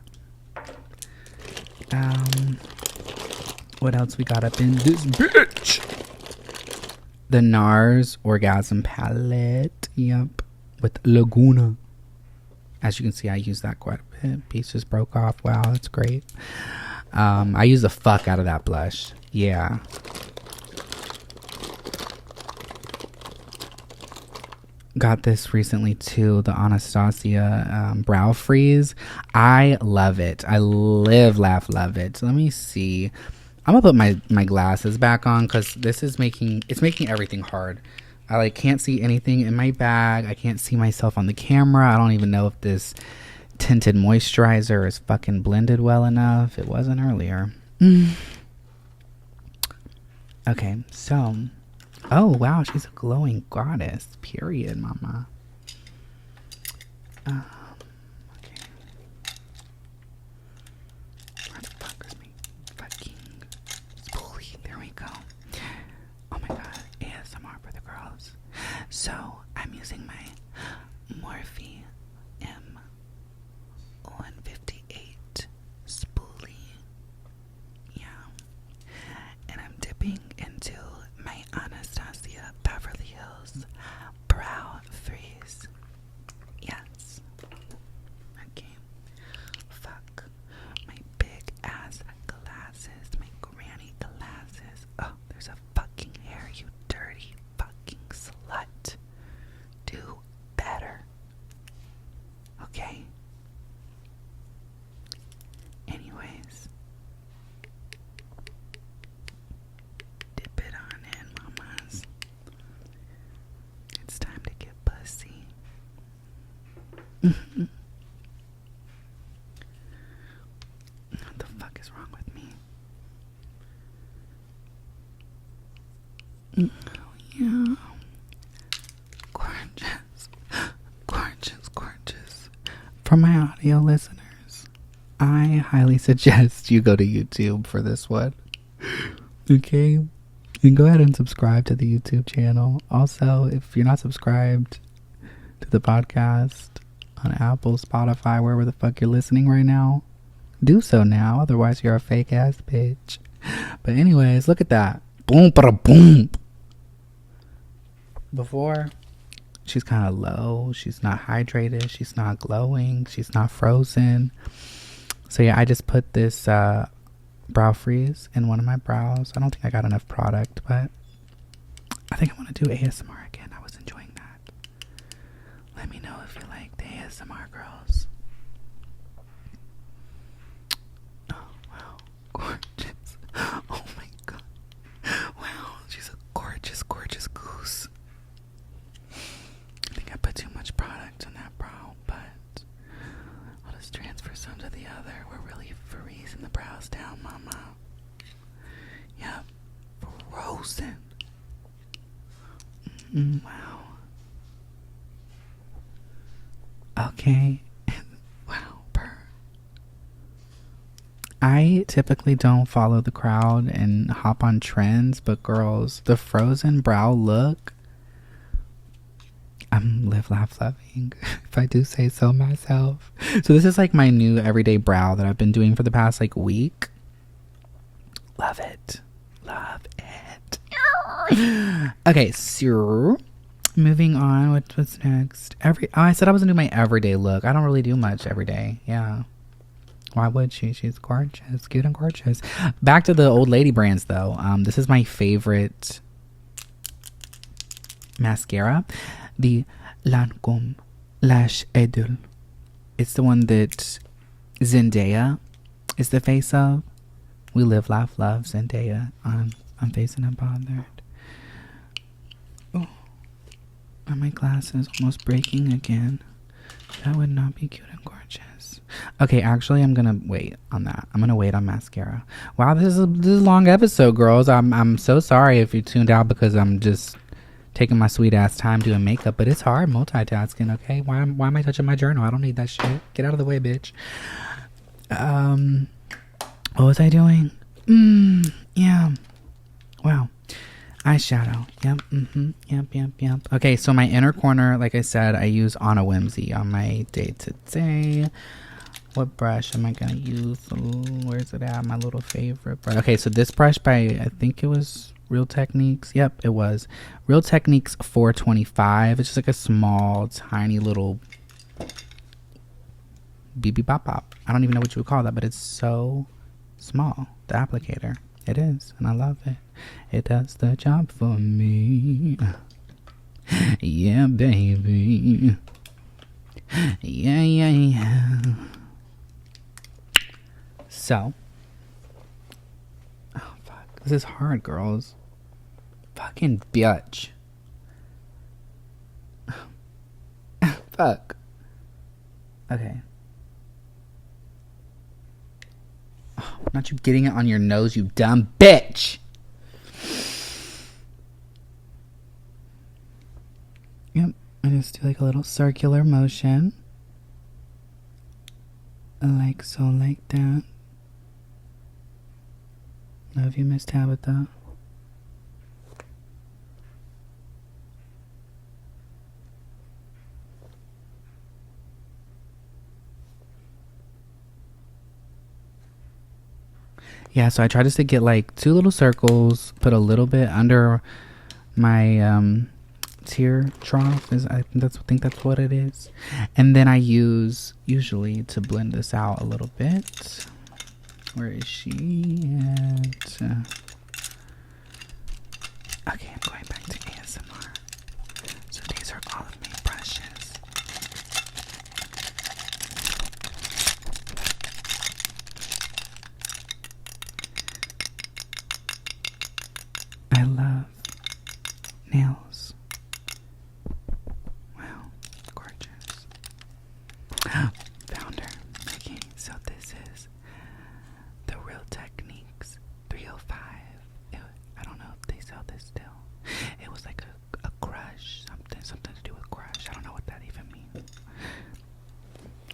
What else we got up in this bitch? The NARS Orgasm Palette. Yep. With Laguna. As you can see, I use that quite a bit. Piece just broke off. Wow, that's great. I use the fuck out of that blush. Yeah. Got this recently too, the Anastasia Brow Freeze. I love it. I love it. So let me see. I'm gonna put my glasses back on because this is making everything hard. I like can't see anything in my bag. I can't see myself on the camera. I don't even know if this tinted moisturizer is fucking blended well enough. It wasn't earlier. Okay, so oh wow, she's a glowing goddess. Period, mama. Okay. Where the fuck is me? Fucking spoolie. There we go. Oh my god, ASMR for the girls. So I'm using my Morphe M158 spoolie. Yeah. And I'm dipping into my Anastasia Beverly Hills Brow Freeze. Yes. Okay. Fuck. My big ass glasses. My granny glasses. Oh, there's a fucking hair, you dirty fucking slut. Do better. Okay? Anyways. Dip it on in, mamas. It's time to get pussy. What the fuck is wrong with me? Oh, yeah. Gorgeous. Gorgeous, gorgeous. For my audio listeners, I highly suggest you go to YouTube for this one. Okay? And go ahead and subscribe to the YouTube channel. Also, if you're not subscribed to the podcast on Apple, Spotify, wherever the fuck you're listening right now, do so now. Otherwise, you're a fake ass bitch. But anyways, look at that. Boom, bada boom. Before, she's kind of low. She's not hydrated. She's not glowing. She's not frozen. So yeah, I just put this brow freeze in one of my brows. I don't think I got enough product, but I think I want to do ASMR again. I was enjoying that. Let me know if you like the ASMR girls. Oh wow, gorgeous. Oh my god. Wow, she's a gorgeous, gorgeous goose. I think I put too much product on that brow, but I'll just transfer some to the other. We're really freezing the brows down, mama. Yep, frozen. Wow. Okay. Wow, purr. I typically don't follow the crowd and hop on trends, but girls, the frozen brow look, I'm live, laugh, loving, if I do say so myself. So this is like my new everyday brow that I've been doing for the past like week. Love it. Love it. Okay, so moving on. What's next? I said I was gonna do my everyday look. I don't really do much every day. Yeah. Why would she? She's gorgeous, cute and gorgeous. Back to the old lady brands though. This is my favorite mascara, the Lancome Lash Idole. It's the one that Zendaya is the face of. We live, laugh, love Zendaya on Facing Unbothered. Oh, are my glasses almost breaking again? That would not be cute and gorgeous. Okay, actually, I'm gonna wait on that. I'm gonna wait on mascara. Wow, this is a long episode, girls. I'm so sorry if you tuned out because I'm just taking my sweet ass time doing makeup, but it's hard multitasking. Okay, why am I touching my journal? I don't need that shit. Get out of the way, bitch. What was I doing? Yeah. Wow. Eyeshadow. Yep. Yep. Okay, so my inner corner, like I said, I use Anna Whimsy on my day to day. What brush am I gonna use? Where's it at? My little favorite brush. Okay, so this brush by, I think it was Real Techniques. Yep, it was Real Techniques 425. It's just like a small, tiny little BB bop bop. I don't even know what you would call that, but it's so small. The applicator. It is, and I love it. It does the job for me. Yeah, baby. Yeah. So, oh fuck, this is hard, girls. Fucking bitch. Fuck. Okay. Oh, not you getting it on your nose, you dumb bitch. Yep, I just do like a little circular motion. Like so, like that. Love you, Miss Tabitha. Yeah, so I try just to get like 2 little circles, put a little bit under my tear trough. I think that's what it is. And then I use usually to blend this out a little bit. Where is she at? Okay, I'm going back to ASMR. So these are all of my brushes. I love nails. Wow, gorgeous. Found her. Okay, so this is the Real Techniques 305. I don't know if they sell this still. It was like a crush, something to do with crush. I don't know what that even means.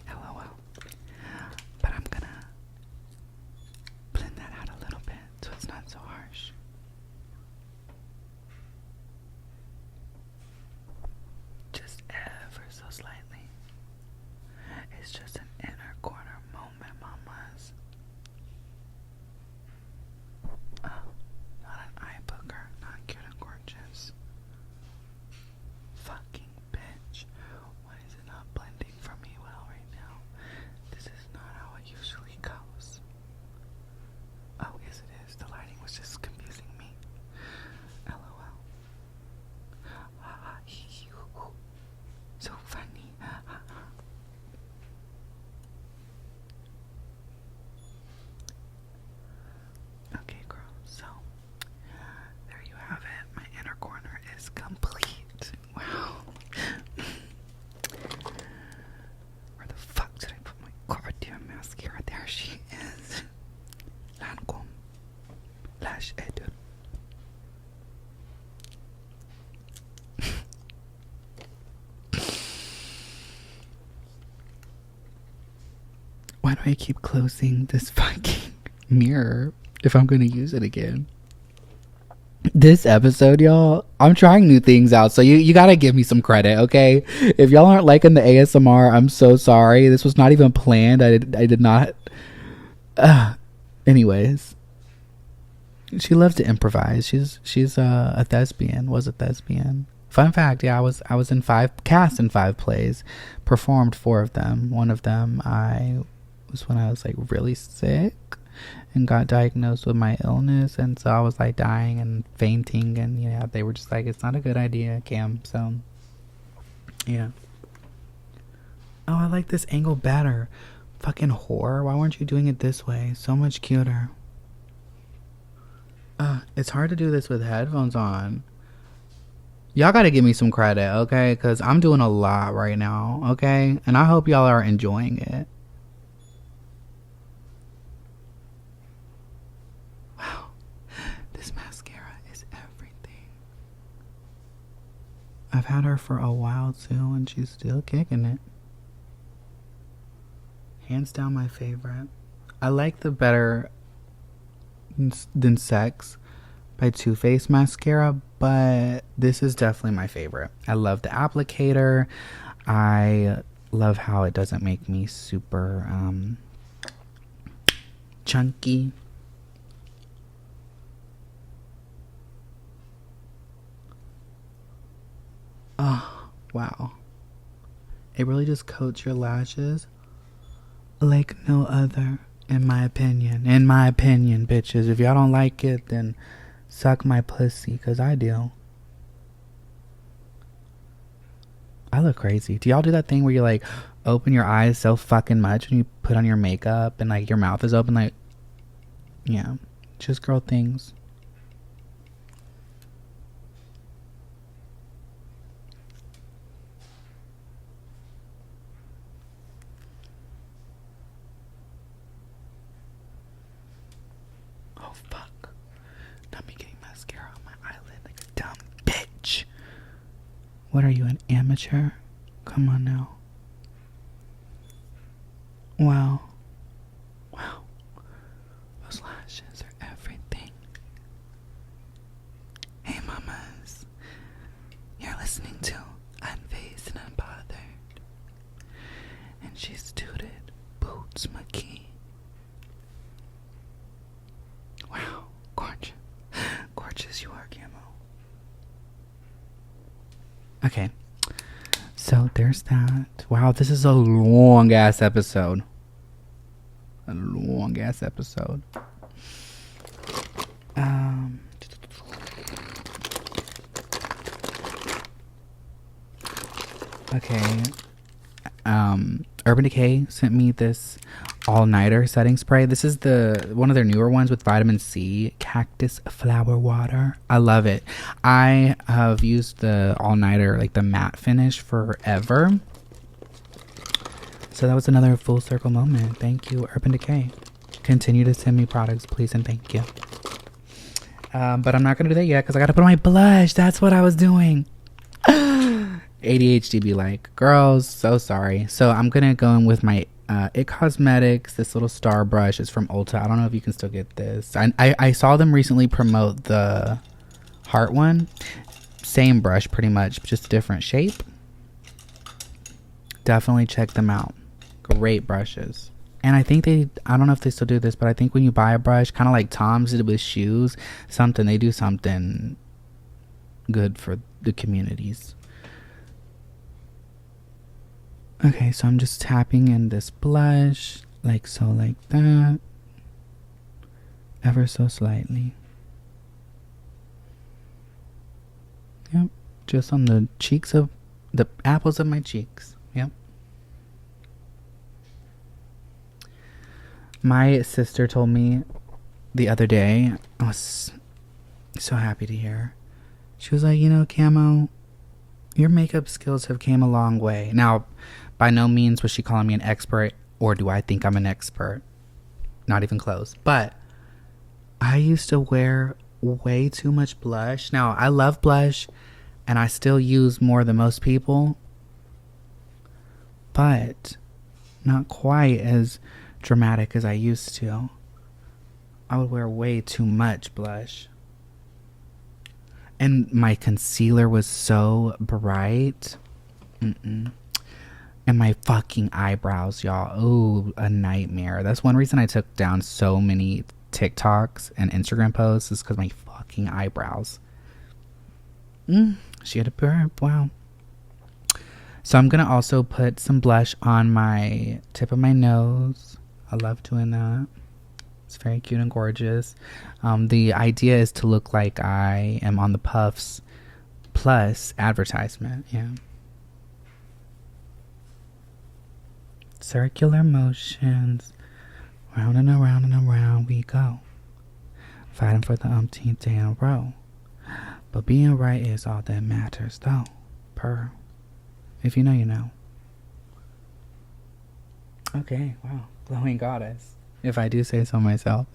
LOL. But I'm gonna blend that out a little bit so it's not so harsh. Just ever so slightly. It's just an inner corner moment, mamas. Oh, not an eye booger, not cute and gorgeous. Fucking bitch. Why is it not blending for me well right now? This is not how it usually goes. Oh, yes it is. The lighting was just confusing me. LOL. So funny. Okay, girl. So there you have it. My inner corner is complete. Wow. Where the fuck did I put my goddamn mascara? There she is. Lancome Lash Idole. Why do I keep closing this fucking mirror if I'm going to use it again. This episode, y'all, I'm trying new things out, so you gotta give me some credit, okay? If y'all aren't liking the ASMR, I'm so sorry. This was not even planned. I did not. Anyways, she loves to improvise. She's a thespian. Was a thespian. Fun fact, yeah, I was in 5 plays, performed 4 of them. One of them was when I was like really sick and got diagnosed with my illness, and so I was like dying and fainting, and yeah, they were just like, it's not a good idea, Cam. So yeah. Oh, I like this angle better. Fucking whore, why weren't you doing it this way? So much cuter. It's hard to do this with headphones on. Y'all gotta give me some credit, okay? Because I'm doing a lot right now, okay? And I hope y'all are enjoying it. Wow. This mascara is everything. I've had her for a while too, and she's still kicking it. Hands down my favorite. I like the Better Than Sex by Too Faced mascara, but this is definitely my favorite. I love the applicator. I love how it doesn't make me super chunky. Oh, wow. It really just coats your lashes like no other, in my opinion. In my opinion, bitches. If y'all don't like it, then suck my pussy, because I do. I look crazy. Do y'all do that thing where you like open your eyes so fucking much when you put on your makeup and like your mouth is open? Like, yeah, just girl things. Oh fuck, not me getting mascara on my eyelid like a dumb bitch. What are you, an amateur? Come on now. Wow. Wow. Those lashes are everything. Hey mamas. You're listening to Unfazed and Unbothered. And she's tooted Boots McKee. Wow. Gorgeous. Gorgeous you are, Camo. Okay, so there's that. Wow, this is a long ass episode. Okay. Urban Decay sent me this all-nighter setting spray. This is one of their newer ones with vitamin C, cactus flower water. I love it. I have used the all-nighter, like the matte finish, forever. So that was another full circle moment. Thank you, Urban Decay. Continue to send me products, please, and thank you. But I'm not gonna do that yet because I gotta put on my blush. That's what I was doing. ADHD be like, girls, so sorry. So I'm gonna go in with my It Cosmetics, this little star brush. Is from Ulta. I don't know if you can still get this. I saw them recently promote the heart one. Same brush pretty much, just a different shape. Definitely check them out. Great brushes. And I think I don't know if they still do this, but I think when you buy a brush, kind of like Tom's did with shoes, they do something good for the communities. Okay, so I'm just tapping in this blush, like so, like that. Ever so slightly. Yep, just on the cheeks of, the apples of my cheeks. Yep. My sister told me the other day, I was so happy to hear. She was like, you know, Camo, your makeup skills have came a long way. Now, by no means was she calling me an expert, or do I think I'm an expert? Not even close. But I used to wear way too much blush. Now, I love blush, and I still use more than most people, but not quite as dramatic as I used to. I would wear way too much blush. And my concealer was so bright. Mm-mm. And my fucking eyebrows, y'all. Ooh, a nightmare. That's one reason I took down so many TikToks and Instagram posts, is because my fucking eyebrows. She had a burp. Wow. So I'm going to also put some blush on my tip of my nose. I love doing that. It's very cute and gorgeous. The idea is to look like I am on the Puffs Plus advertisement. Yeah. Circular motions. Round and around we go. Fighting for the umpteenth day in a row. But being right is all that matters, though. Purr. If you know, you know. Okay, wow. Glowing goddess. If I do say so myself.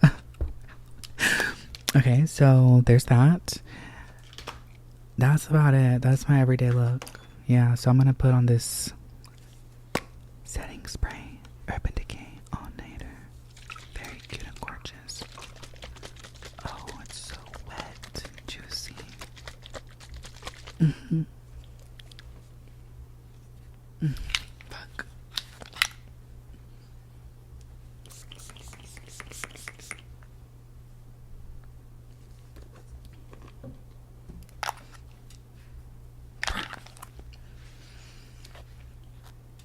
Okay, so there's that. That's about it. That's my everyday look. Yeah, so I'm going to put on this setting spray. Urban Decay All Nighter. Very cute and gorgeous. Oh, it's so wet and juicy. Fuck.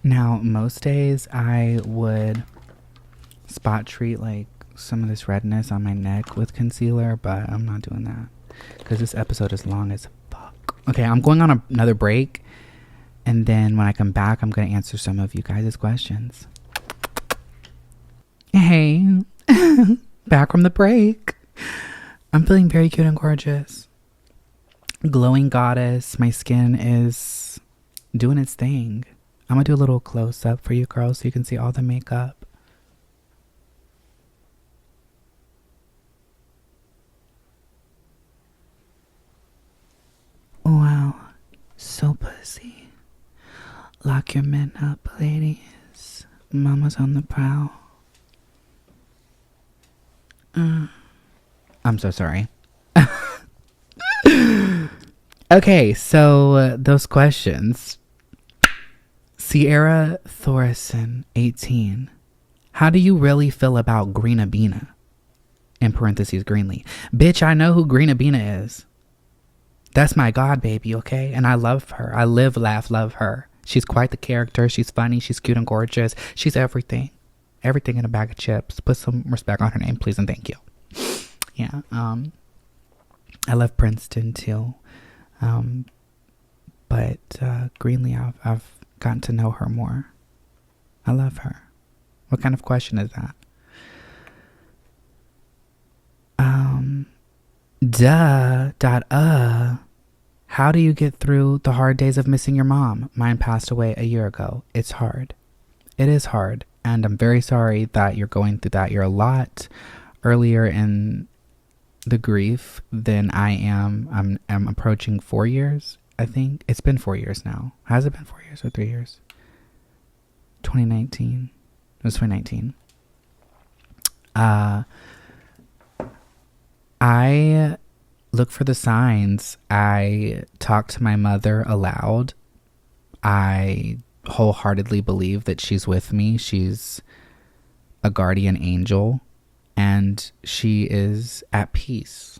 Now, most days I would spot treat like some of this redness on my neck with concealer, but I'm not doing that because this episode is long as fuck. Okay, I'm going on another break, and then when I come back, I'm going to answer some of you guys' questions. Hey, back from the break. I'm feeling very cute and gorgeous. Glowing goddess. My skin is doing its thing. I'm going to do a little close up for you girls so you can see all the makeup. Wow. So pussy. Lock your men up, ladies. Mama's on the prowl. I'm so sorry. Okay, so those questions. Sierra Thorson, 18. How do you really feel about Green Abina? In parentheses, Greenlee. Bitch, I know who Green Abina is. That's my god baby, okay? And I love her. I live, laugh, love her. She's quite the character. She's funny. She's cute and gorgeous. She's everything. Everything in a bag of chips. Put some respect on her name, please, and thank you. Yeah. I love Princeton too. But Greenlee, I've gotten to know her more. I love her. What kind of question is that? How do you get through the hard days of missing your mom? Mine passed away a year ago. It's hard. It is hard. And I'm very sorry that you're going through that. You're a lot earlier in the grief than I am. I'm approaching 4 years, I think. It's been 4 years now. Has it been 4 years or 3 years? 2019. It was 2019. I look for the signs. I talk to my mother aloud. I wholeheartedly believe that she's with me. She's a guardian angel, and she is at peace.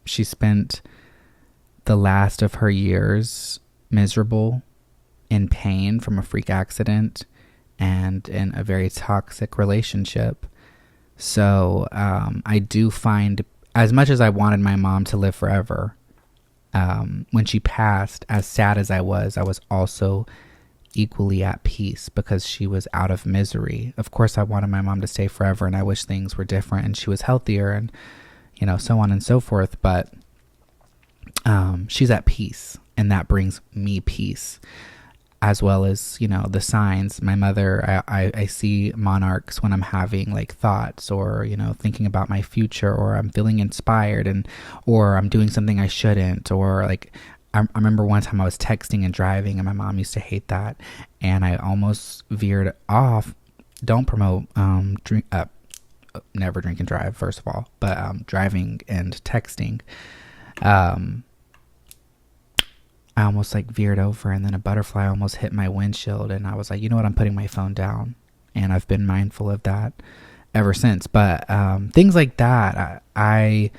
She spent the last of her years miserable, in pain from a freak accident, and in a very toxic relationship. So I do find, as much as I wanted my mom to live forever, when she passed, as sad as I was also equally at peace because she was out of misery. Of course, I wanted my mom to stay forever, and I wish things were different and she was healthier, and so on and so forth. But she's at peace, and that brings me peace, as well as the signs. My mother, I see monarchs when I'm having like thoughts, or thinking about my future, or I'm feeling inspired, or I'm doing something I shouldn't, or like I remember one time I was texting and driving, and my mom used to hate that, and I almost veered off. Don't promote never drink and drive, first of all, but driving and texting, I almost like veered over, and then a butterfly almost hit my windshield, and I was like, you know what, I'm putting my phone down. And I've been mindful of that ever since. But things like that, I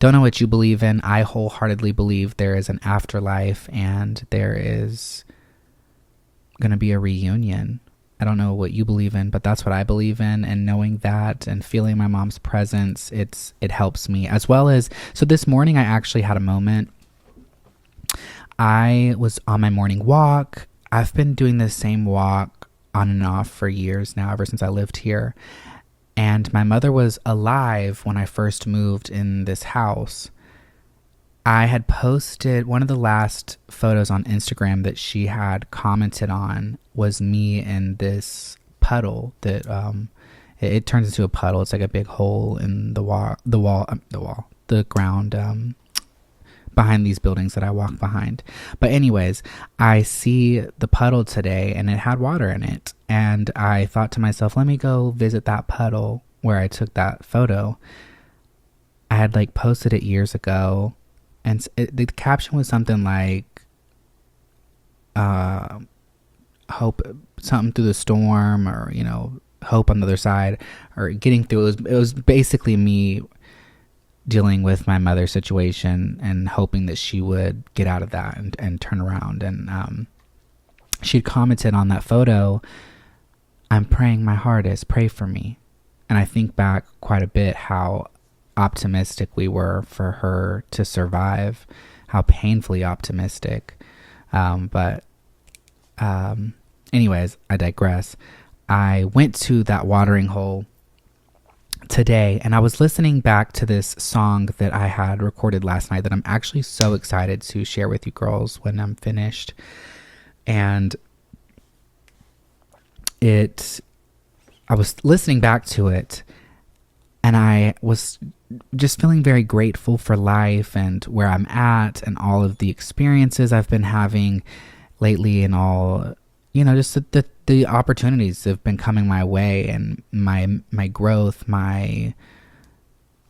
don't know what you believe in. I wholeheartedly believe there is an afterlife and there is going to be a reunion. I don't know what you believe in, but that's what I believe in. And knowing that and feeling my mom's presence, it helps me. As well as, so this morning I actually had a moment. I was on my morning walk. I've been doing the same walk on and off for years now, ever since I lived here. And my mother was alive when I first moved in this house. I had posted one of the last photos on Instagram that she had commented on was me in this puddle that it turns into a puddle. It's like a big hole in the ground behind these buildings that I walk behind. But anyways, I see the puddle today and it had water in it. And I thought to myself, let me go visit that puddle where I took that photo. I had like posted it years ago. And the caption was something like, hope something through the storm, or, you know, hope on the other side, or getting through. It was basically me dealing with my mother's situation and hoping that she would get out of that and turn around. And she'd commented on that photo, I'm praying my hardest, pray for me. And I think back quite a bit how optimistic we were for her to survive, how painfully optimistic. Anyways, I digress. I went to that watering hole today and I was listening back to this song that I had recorded last night that I'm actually so excited to share with you girls when I'm finished. And I was listening back to it and I was just feeling very grateful for life and where I'm at and all of the experiences I've been having lately, and all, you know, just the opportunities that have been coming my way, and my growth, my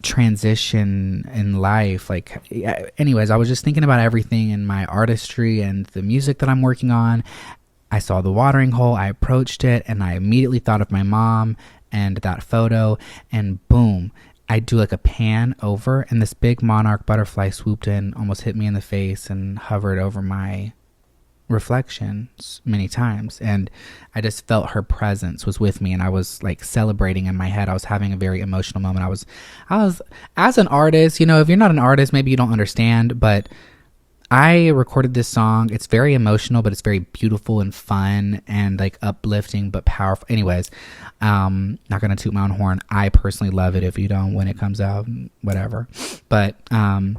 transition in life. Like, anyways, I was just thinking about everything and my artistry and the music that I'm working on. I saw the watering hole, I approached it, and I immediately thought of my mom and that photo, and boom, I do like a pan over, and this big monarch butterfly swooped in, almost hit me in the face, and hovered over my reflection many times. And I just felt her presence was with me, and I was like celebrating in my head. I was having a very emotional moment. I was as an artist, you know, if you're not an artist, maybe you don't understand, but I recorded this song. It's very emotional, but it's very beautiful and fun and like uplifting but powerful. Anyways, not gonna toot my own horn. I personally love it. If you don't, when it comes out, whatever. But I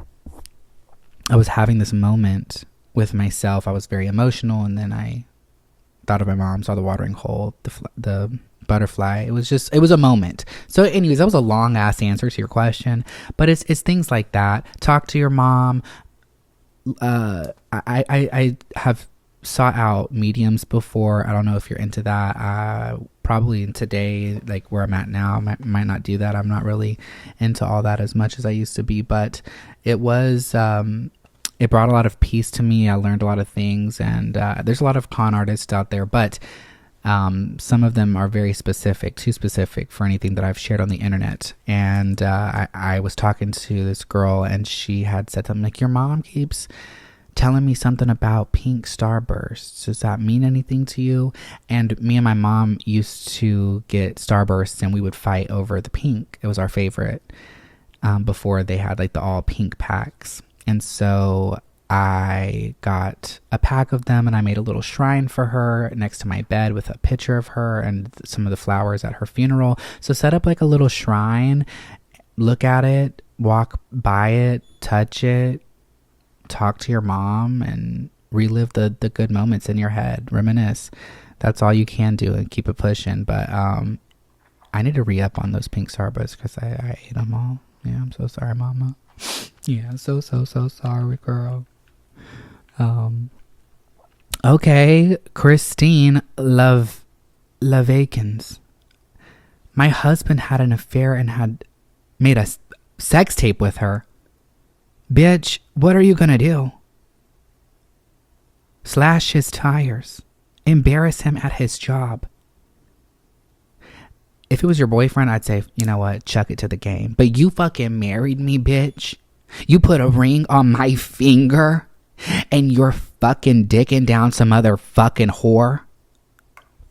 was having this moment with myself. I was very emotional, and then I thought of my mom, saw the watering hole, the butterfly. It was a moment. So anyways, that was a long ass answer to your question, but it's things like that. Talk to your mom. I have sought out mediums before. I don't know if you're into that. Probably in today, like where I'm at now, might not do that. I'm not really into all that as much as I used to be, but it was it brought a lot of peace to me. I learned a lot of things, and there's a lot of con artists out there, but some of them are very specific, too specific for anything that I've shared on the internet. And I was talking to this girl, and she had said something like, your mom keeps telling me something about pink starbursts. Does that mean anything to you? And me and my mom used to get starbursts, and we would fight over the pink. It was our favorite before they had like the all pink packs. And so I got a pack of them, and I made a little shrine for her next to my bed with a picture of her and some of the flowers at her funeral. So set up like a little shrine, look at it, walk by it, touch it, talk to your mom, and relive the good moments in your head, reminisce. That's all you can do, and keep it pushing. But I need to re-up on those pink starbursts because I ate them all. Yeah, I'm so sorry, mama. Yeah, so sorry, girl. Okay, Christine Lovakins. My husband had an affair and had made a sex tape with her. Bitch, what are you gonna do? Slash his tires. Embarrass him at his job. If it was your boyfriend, I'd say, you know what, chuck it to the game. But you fucking married me, bitch. You put a ring on my finger and you're fucking dicking down some other fucking whore.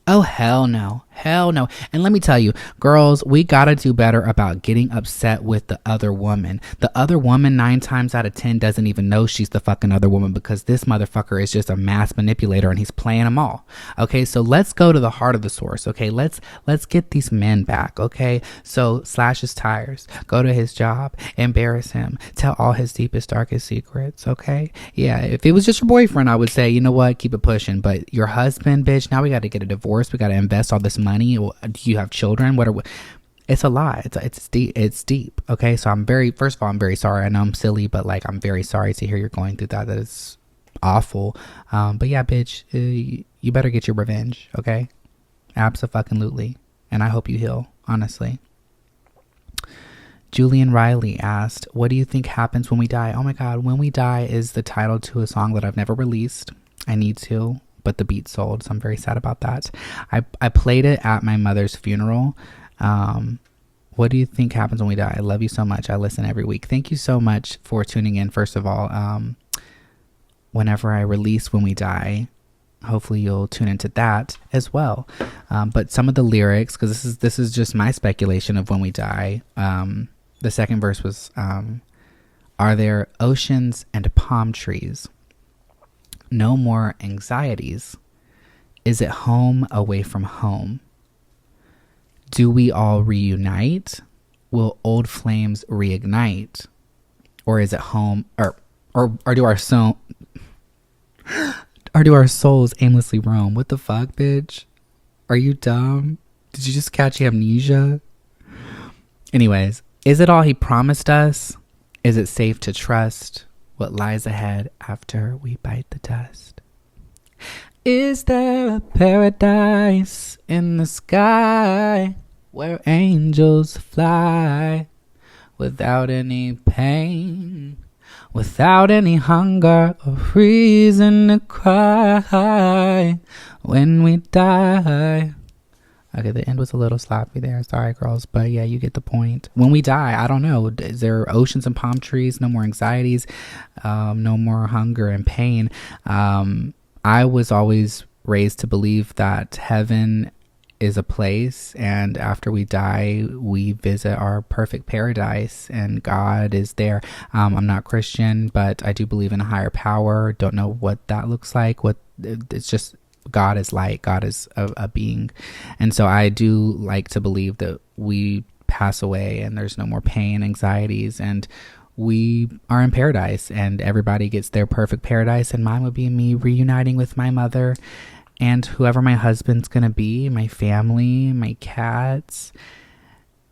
Oh, hell no. Hell no. And let me tell you, girls, we gotta do better about getting upset with the other woman. The other woman, 9 times out of 10, doesn't even know she's the fucking other woman because this motherfucker is just a mass manipulator and he's playing them all. Okay, so let's go to the heart of the source. Okay, let's get these men back. Okay, so slash his tires, go to his job, embarrass him, tell all his deepest, darkest secrets. Okay, yeah, if it was just your boyfriend, I would say, you know what, keep it pushing. But your husband, bitch, now we got to get a divorce. We got to invest all this money. Do you have children? It's a lot. It's deep. Okay, so first of all, I'm very sorry. I know I'm silly, but like, I'm very sorry to hear you're going through that. That is awful. But yeah, bitch, you better get your revenge. Okay, abso-fucking-lutely. And I hope you heal, honestly. Julian Riley asked, what do you think happens when we die? Oh my God, When We Die is the title to a song that I've never released. I need to, but the beat sold, so I'm very sad about that. I played it at my mother's funeral. What do you think happens when we die? I love you so much. I listen every week. Thank you so much for tuning in. First of all, whenever I release When We Die, hopefully you'll tune into that as well. But some of the lyrics, because this is just my speculation of When We Die. The second verse was, are there oceans and palm trees? No more anxieties. Is it home away from home? Do we all reunite? Will old flames reignite? Or is it home or do our souls aimlessly roam? What the fuck, bitch? Are you dumb? Did you just catch amnesia? Anyways, is it all he promised us? Is it safe to trust what lies ahead after we bite the dust? Is there a paradise in the sky where angels fly without any pain, without any hunger or reason to cry when we die? Okay, the end was a little sloppy there. Sorry, girls. But yeah, you get the point. When we die, I don't know. Is there oceans and palm trees? No more anxieties. No more hunger and pain. I was always raised to believe that heaven is a place, and after we die, we visit our perfect paradise, and God is there. I'm not Christian, but I do believe in a higher power. Don't know what that looks like. It's just... God is light. God is a being. And so I do like to believe that we pass away and there's no more pain, anxieties, and we are in paradise and everybody gets their perfect paradise. And mine would be me reuniting with my mother and whoever my husband's going to be, my family, my cats.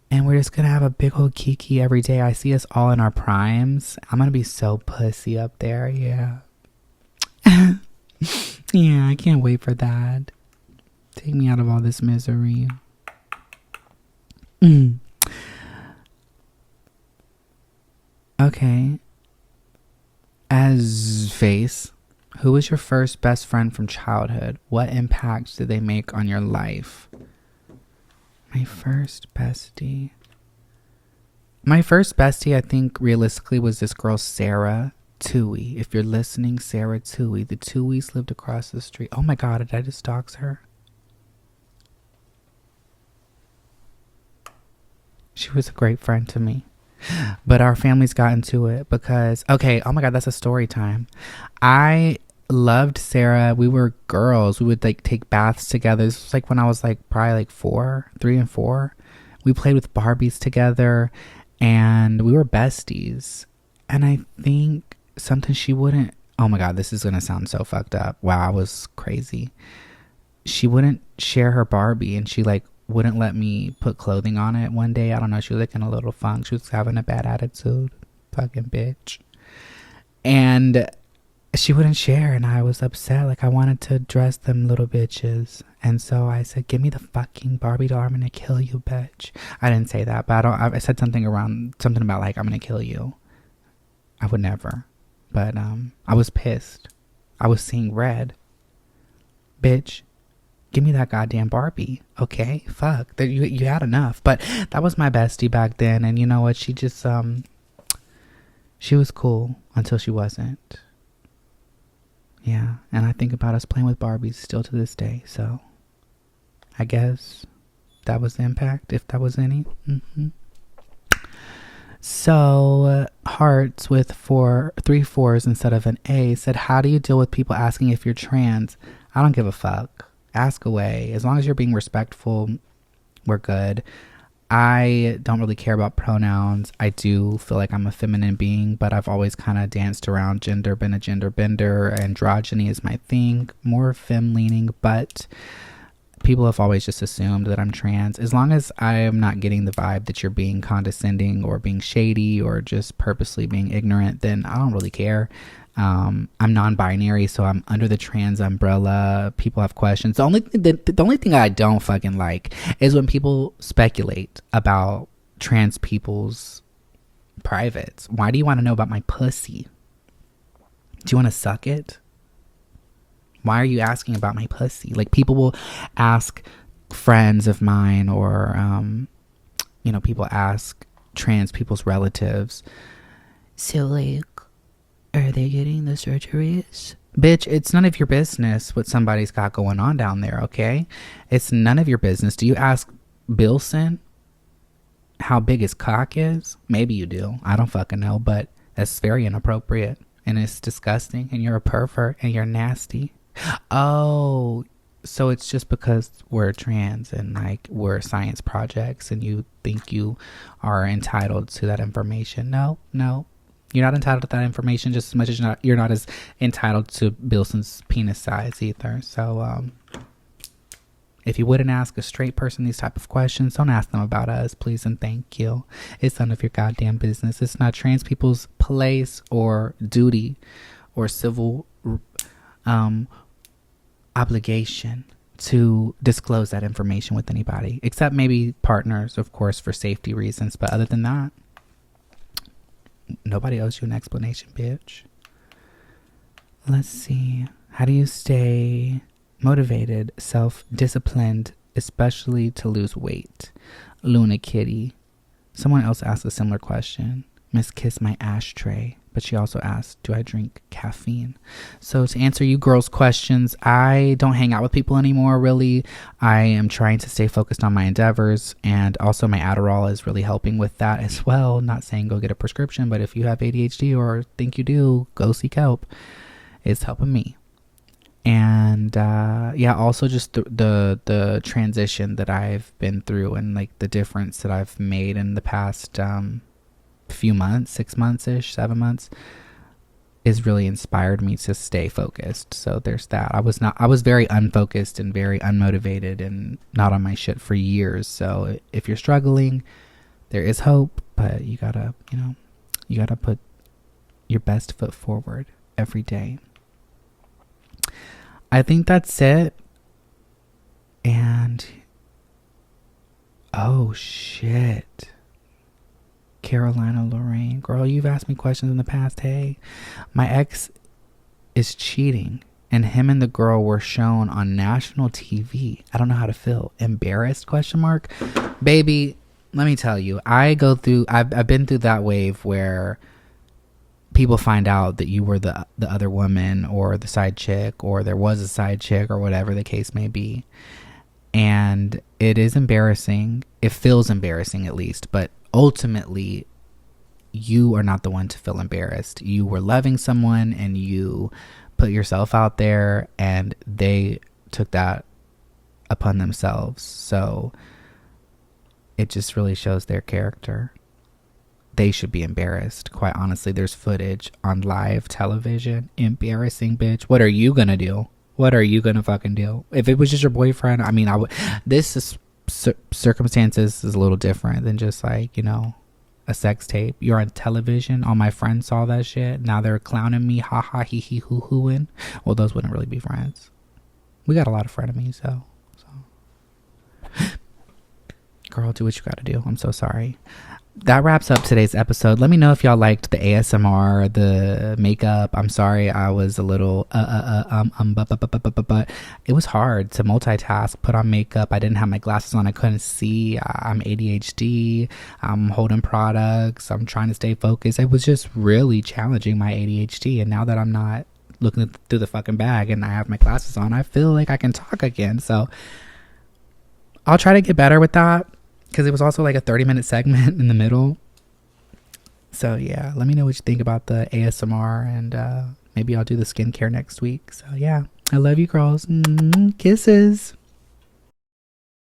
And we're just going to have a big old kiki every day. I see us all in our primes. I'm going to be so pussy up there. Yeah. Yeah, I can't wait for that. Take me out of all this misery. Okay. As face, who was your first best friend from childhood? What impact did they make on your life? My first bestie, I think, realistically, was this girl, Sarah Tui. If you're listening, Sarah Tui. The Tuis lived across the street. Oh my God, did I just dox her? She was a great friend to me. But our families got into it because, okay, oh my God, that's a story time. I loved Sarah. We were girls. We would like take baths together. This was like when I was like probably like 3 and 4. We played with Barbies together and we were besties. And I think something she wouldn't, oh my God, this is gonna sound so fucked up. Wow, I was crazy. She wouldn't share her Barbie and she like wouldn't let me put clothing on it one day. I don't know, she was like in a little funk. She was having a bad attitude. Fucking bitch. And she wouldn't share, and I was upset. Like, I wanted to dress them little bitches. And so I said, give me the fucking Barbie doll. I'm gonna kill you, bitch. I didn't say that, but I said something about like, I'm gonna kill you. I would never. But I was pissed. I was seeing red. Bitch, give me that goddamn Barbie. Okay, fuck. You had enough. But that was my bestie back then. And you know what? She just, she was cool until she wasn't. Yeah, and I think about us playing with Barbies still to this day. So I guess that was the impact, if that was any. So Hearts with 3 4s instead of an A said, how do you deal with people asking if you're trans? I don't give a fuck. Ask away. As long as you're being respectful, we're good. I don't really care about pronouns. I do feel like I'm a feminine being, but I've always kind of danced around gender, been a gender bender. Androgyny is my thing, more femme leaning, but people have always just assumed that I'm trans. As long as I am not getting the vibe that you're being condescending or being shady or just purposely being ignorant, then I don't really care. I'm non-binary, so I'm under the trans umbrella. People have questions. The only thing I don't fucking like is when people speculate about trans people's privates. Why do you want to know about my pussy? Do you want to suck it? Why are you asking about my pussy? Like, people will ask friends of mine or, people ask trans people's relatives. So, like, are they getting the surgeries? Bitch, it's none of your business what somebody's got going on down there, okay? It's none of your business. Do you ask Bilson how big his cock is? Maybe you do. I don't fucking know, but that's very inappropriate. And it's disgusting. And you're a pervert. And you're nasty. Oh, so it's just because we're trans and like we're science projects and you think you are entitled to that information. No. You're not entitled to that information just as much as you're not as entitled to Bilson's penis size either. So if you wouldn't ask a straight person these type of questions, don't ask them about us, please and thank you. It's none of your goddamn business. It's not trans people's place or duty or civil obligation to disclose that information with anybody, except maybe partners, of course, for safety reasons. But other than that, nobody owes you an explanation, bitch. Let's see. How do you stay motivated, self-disciplined, especially to lose weight? Luna Kitty. Someone else asked a similar question. Miss Kiss My Ashtray. But she also asked, do I drink caffeine? So to answer you girls' questions, I don't hang out with people anymore, really. I am trying to stay focused on my endeavors. And also my Adderall is really helping with that as well. Not saying go get a prescription, but if you have ADHD or think you do, go seek help. It's helping me. And also just the transition that I've been through and like the difference that I've made in the past few months, 6 months-ish, 7 months, is really inspired me to stay focused. So there's that. I was very unfocused and very unmotivated and not on my shit for years. So if you're struggling, there is hope, but you gotta put your best foot forward every day. I think that's it. And oh shit, Carolina Lorraine, girl, you've asked me questions in the past. Hey, my ex is cheating and him and the girl were shown on national TV. I don't know how to feel. Embarrassed? ? Baby, let me tell you, I've been through that wave where people find out that you were the other woman or the side chick, or there was a side chick, or whatever the case may be. And it is embarrassing. It feels embarrassing, at least, but ultimately you are not the one to feel embarrassed. You were loving someone and you put yourself out there and they took that upon themselves. So it just really shows their character. They should be embarrassed. Quite honestly, there's footage on live television. Embarrassing, bitch. What are you gonna do? What are you gonna fucking do? If it was just your boyfriend, I mean, this is circumstances is a little different than just like, a sex tape. You're on television. All my friends saw that shit. Now they're clowning me. Ha ha, hee hee, hoo hooing. Well, those wouldn't really be friends. We got a lot of frenemies, so. Girl, do what you gotta do. I'm so sorry. That wraps up today's episode. Let me know if y'all liked the ASMR, the makeup. I'm sorry I was a little but it was hard to multitask, put on makeup. I didn't have my glasses on. I couldn't see. I'm ADHD. I'm holding products. I'm trying to stay focused. It was just really challenging, my ADHD. And now that I'm not looking through the fucking bag and I have my glasses on, I feel like I can talk again. So I'll try to get better with that, because it was also like a 30-minute segment in the middle. So yeah, let me know what you think about the ASMR, and maybe I'll do the skincare next week. So yeah, I love you girls. Kisses.